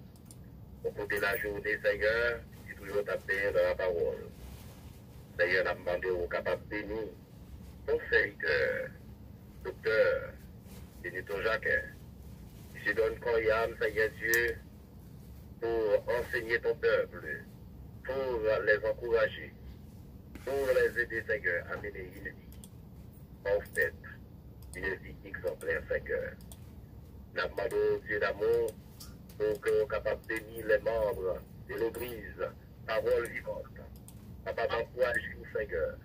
Au côté de la journée, Seigneur, tu toujours t'appelles dans la parole. Seigneur, nous avons demandé aux capables de bénir ton serviteur, docteur, Benito Jacques, qui se donne corps et âme, Seigneur Dieu, pour enseigner ton peuple, pour les encourager, pour les aider, Seigneur, à mener une vie parfaite, une vie exemplaire, Seigneur. Nous demandons, Dieu d'amour, pour que nous soyons capables de bénir les membres de l'Église, parole vivante, capables d'encourager, Seigneur,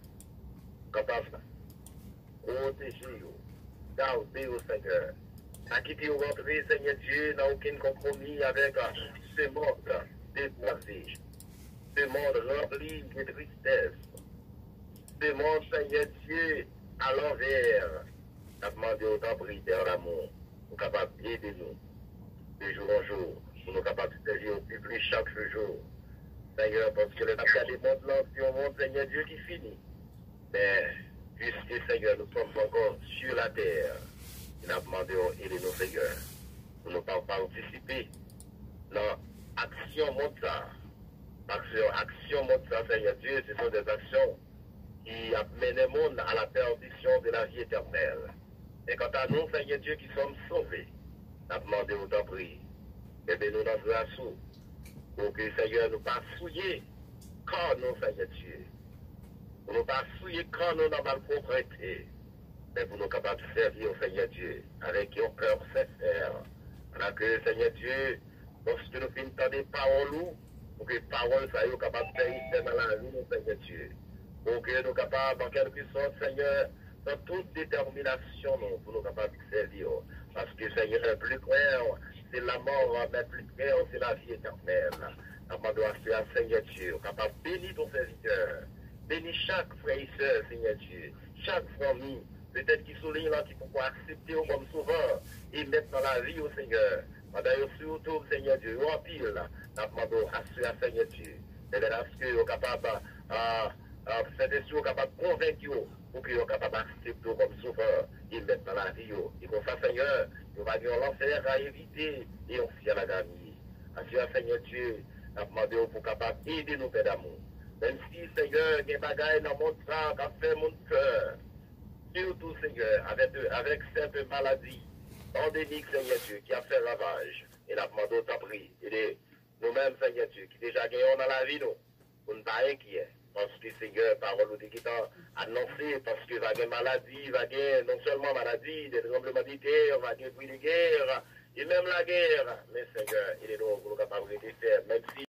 capables de protéger, garder, Seigneur, à quitter ou rentrer, Seigneur Dieu, n'a aucun compromis avec ce monde déplacé, ce monde rempli de tristesse, ce monde, Seigneur Dieu, à l'envers. Nous avons demandé autant prière d'amour, pour capable d'aider nous, de jour en jour, pour nous capables de servir au public chaque jour. Seigneur, parce que le regardé monde là, c'est un monde, Seigneur Dieu, qui finit. Mais, puisque, Seigneur, nous sommes encore sur la terre, nous avons demandé d'aider nos Seigneur, pour nous participer dans l'action mondiale. Action mondiale, Seigneur Dieu, ce sont des actions qui amènent le monde à la perdition de la vie éternelle. Et quant à nous, Seigneur Dieu, qui sommes sauvés, nous avons demandé autant prier. Et bien, nous dans grâce pour que, Seigneur, nous pas fouiller quand nous, Seigneur Dieu. Pour nous pas fouiller quand nous dans malpropreté. Mais pour nous capables de servir au Seigneur Dieu avec un cœur sincère. Alors que, Seigneur Dieu, lorsque nous finissons des paroles, pour que les paroles soient capables de faire dans la vie, Seigneur Dieu. Pour que nous soyons capables, en quelque sorte, Seigneur, dans toute détermination, pour nous capables de servir. Parce que, Seigneur, plus clair, c'est la mort, mais plus clair, c'est la vie éternelle. Nous demandons à Seigneur Dieu, capable de bénir ton serviteur. Bénis chaque frère et soeur, Seigneur Dieu. Chaque famille, peut-être qui souligne là, qui pourra accepter comme sauveur et mettre dans la vie au Seigneur. D'ailleurs, surtout, Seigneur Dieu, en pile, nous demandons à Seigneur Dieu. Et là, ce que nous sommes capables de convaincre pour qu'ils soient capables d'accepter comme sauveur et mettre dans la vie. Et comme ça, Seigneur, nous allons l'enfer à éviter et on s'y a gagné. Assure, Seigneur Dieu, nous demandons pour capable d'aider nos pères d'amour. Même si, Seigneur, il y a des bagailles dans mon sang qui a fait mon cœur. Surtout, Seigneur, avec cette maladie endémique, Seigneur Dieu, qui a fait ravage. Et nous demandons ta prière. Et nous-mêmes, Seigneur Dieu, qui déjà gagnons dans la vie, nous, pour ne pas inquiéter. Parce que, Seigneur, parole de qui t'a annoncé, parce que va y avoir maladie, va y avoir non seulement maladie, des tremblements de terre, va y avoir prix de guerre, et même la guerre. Mais, Seigneur, il est donc capable de faire, même si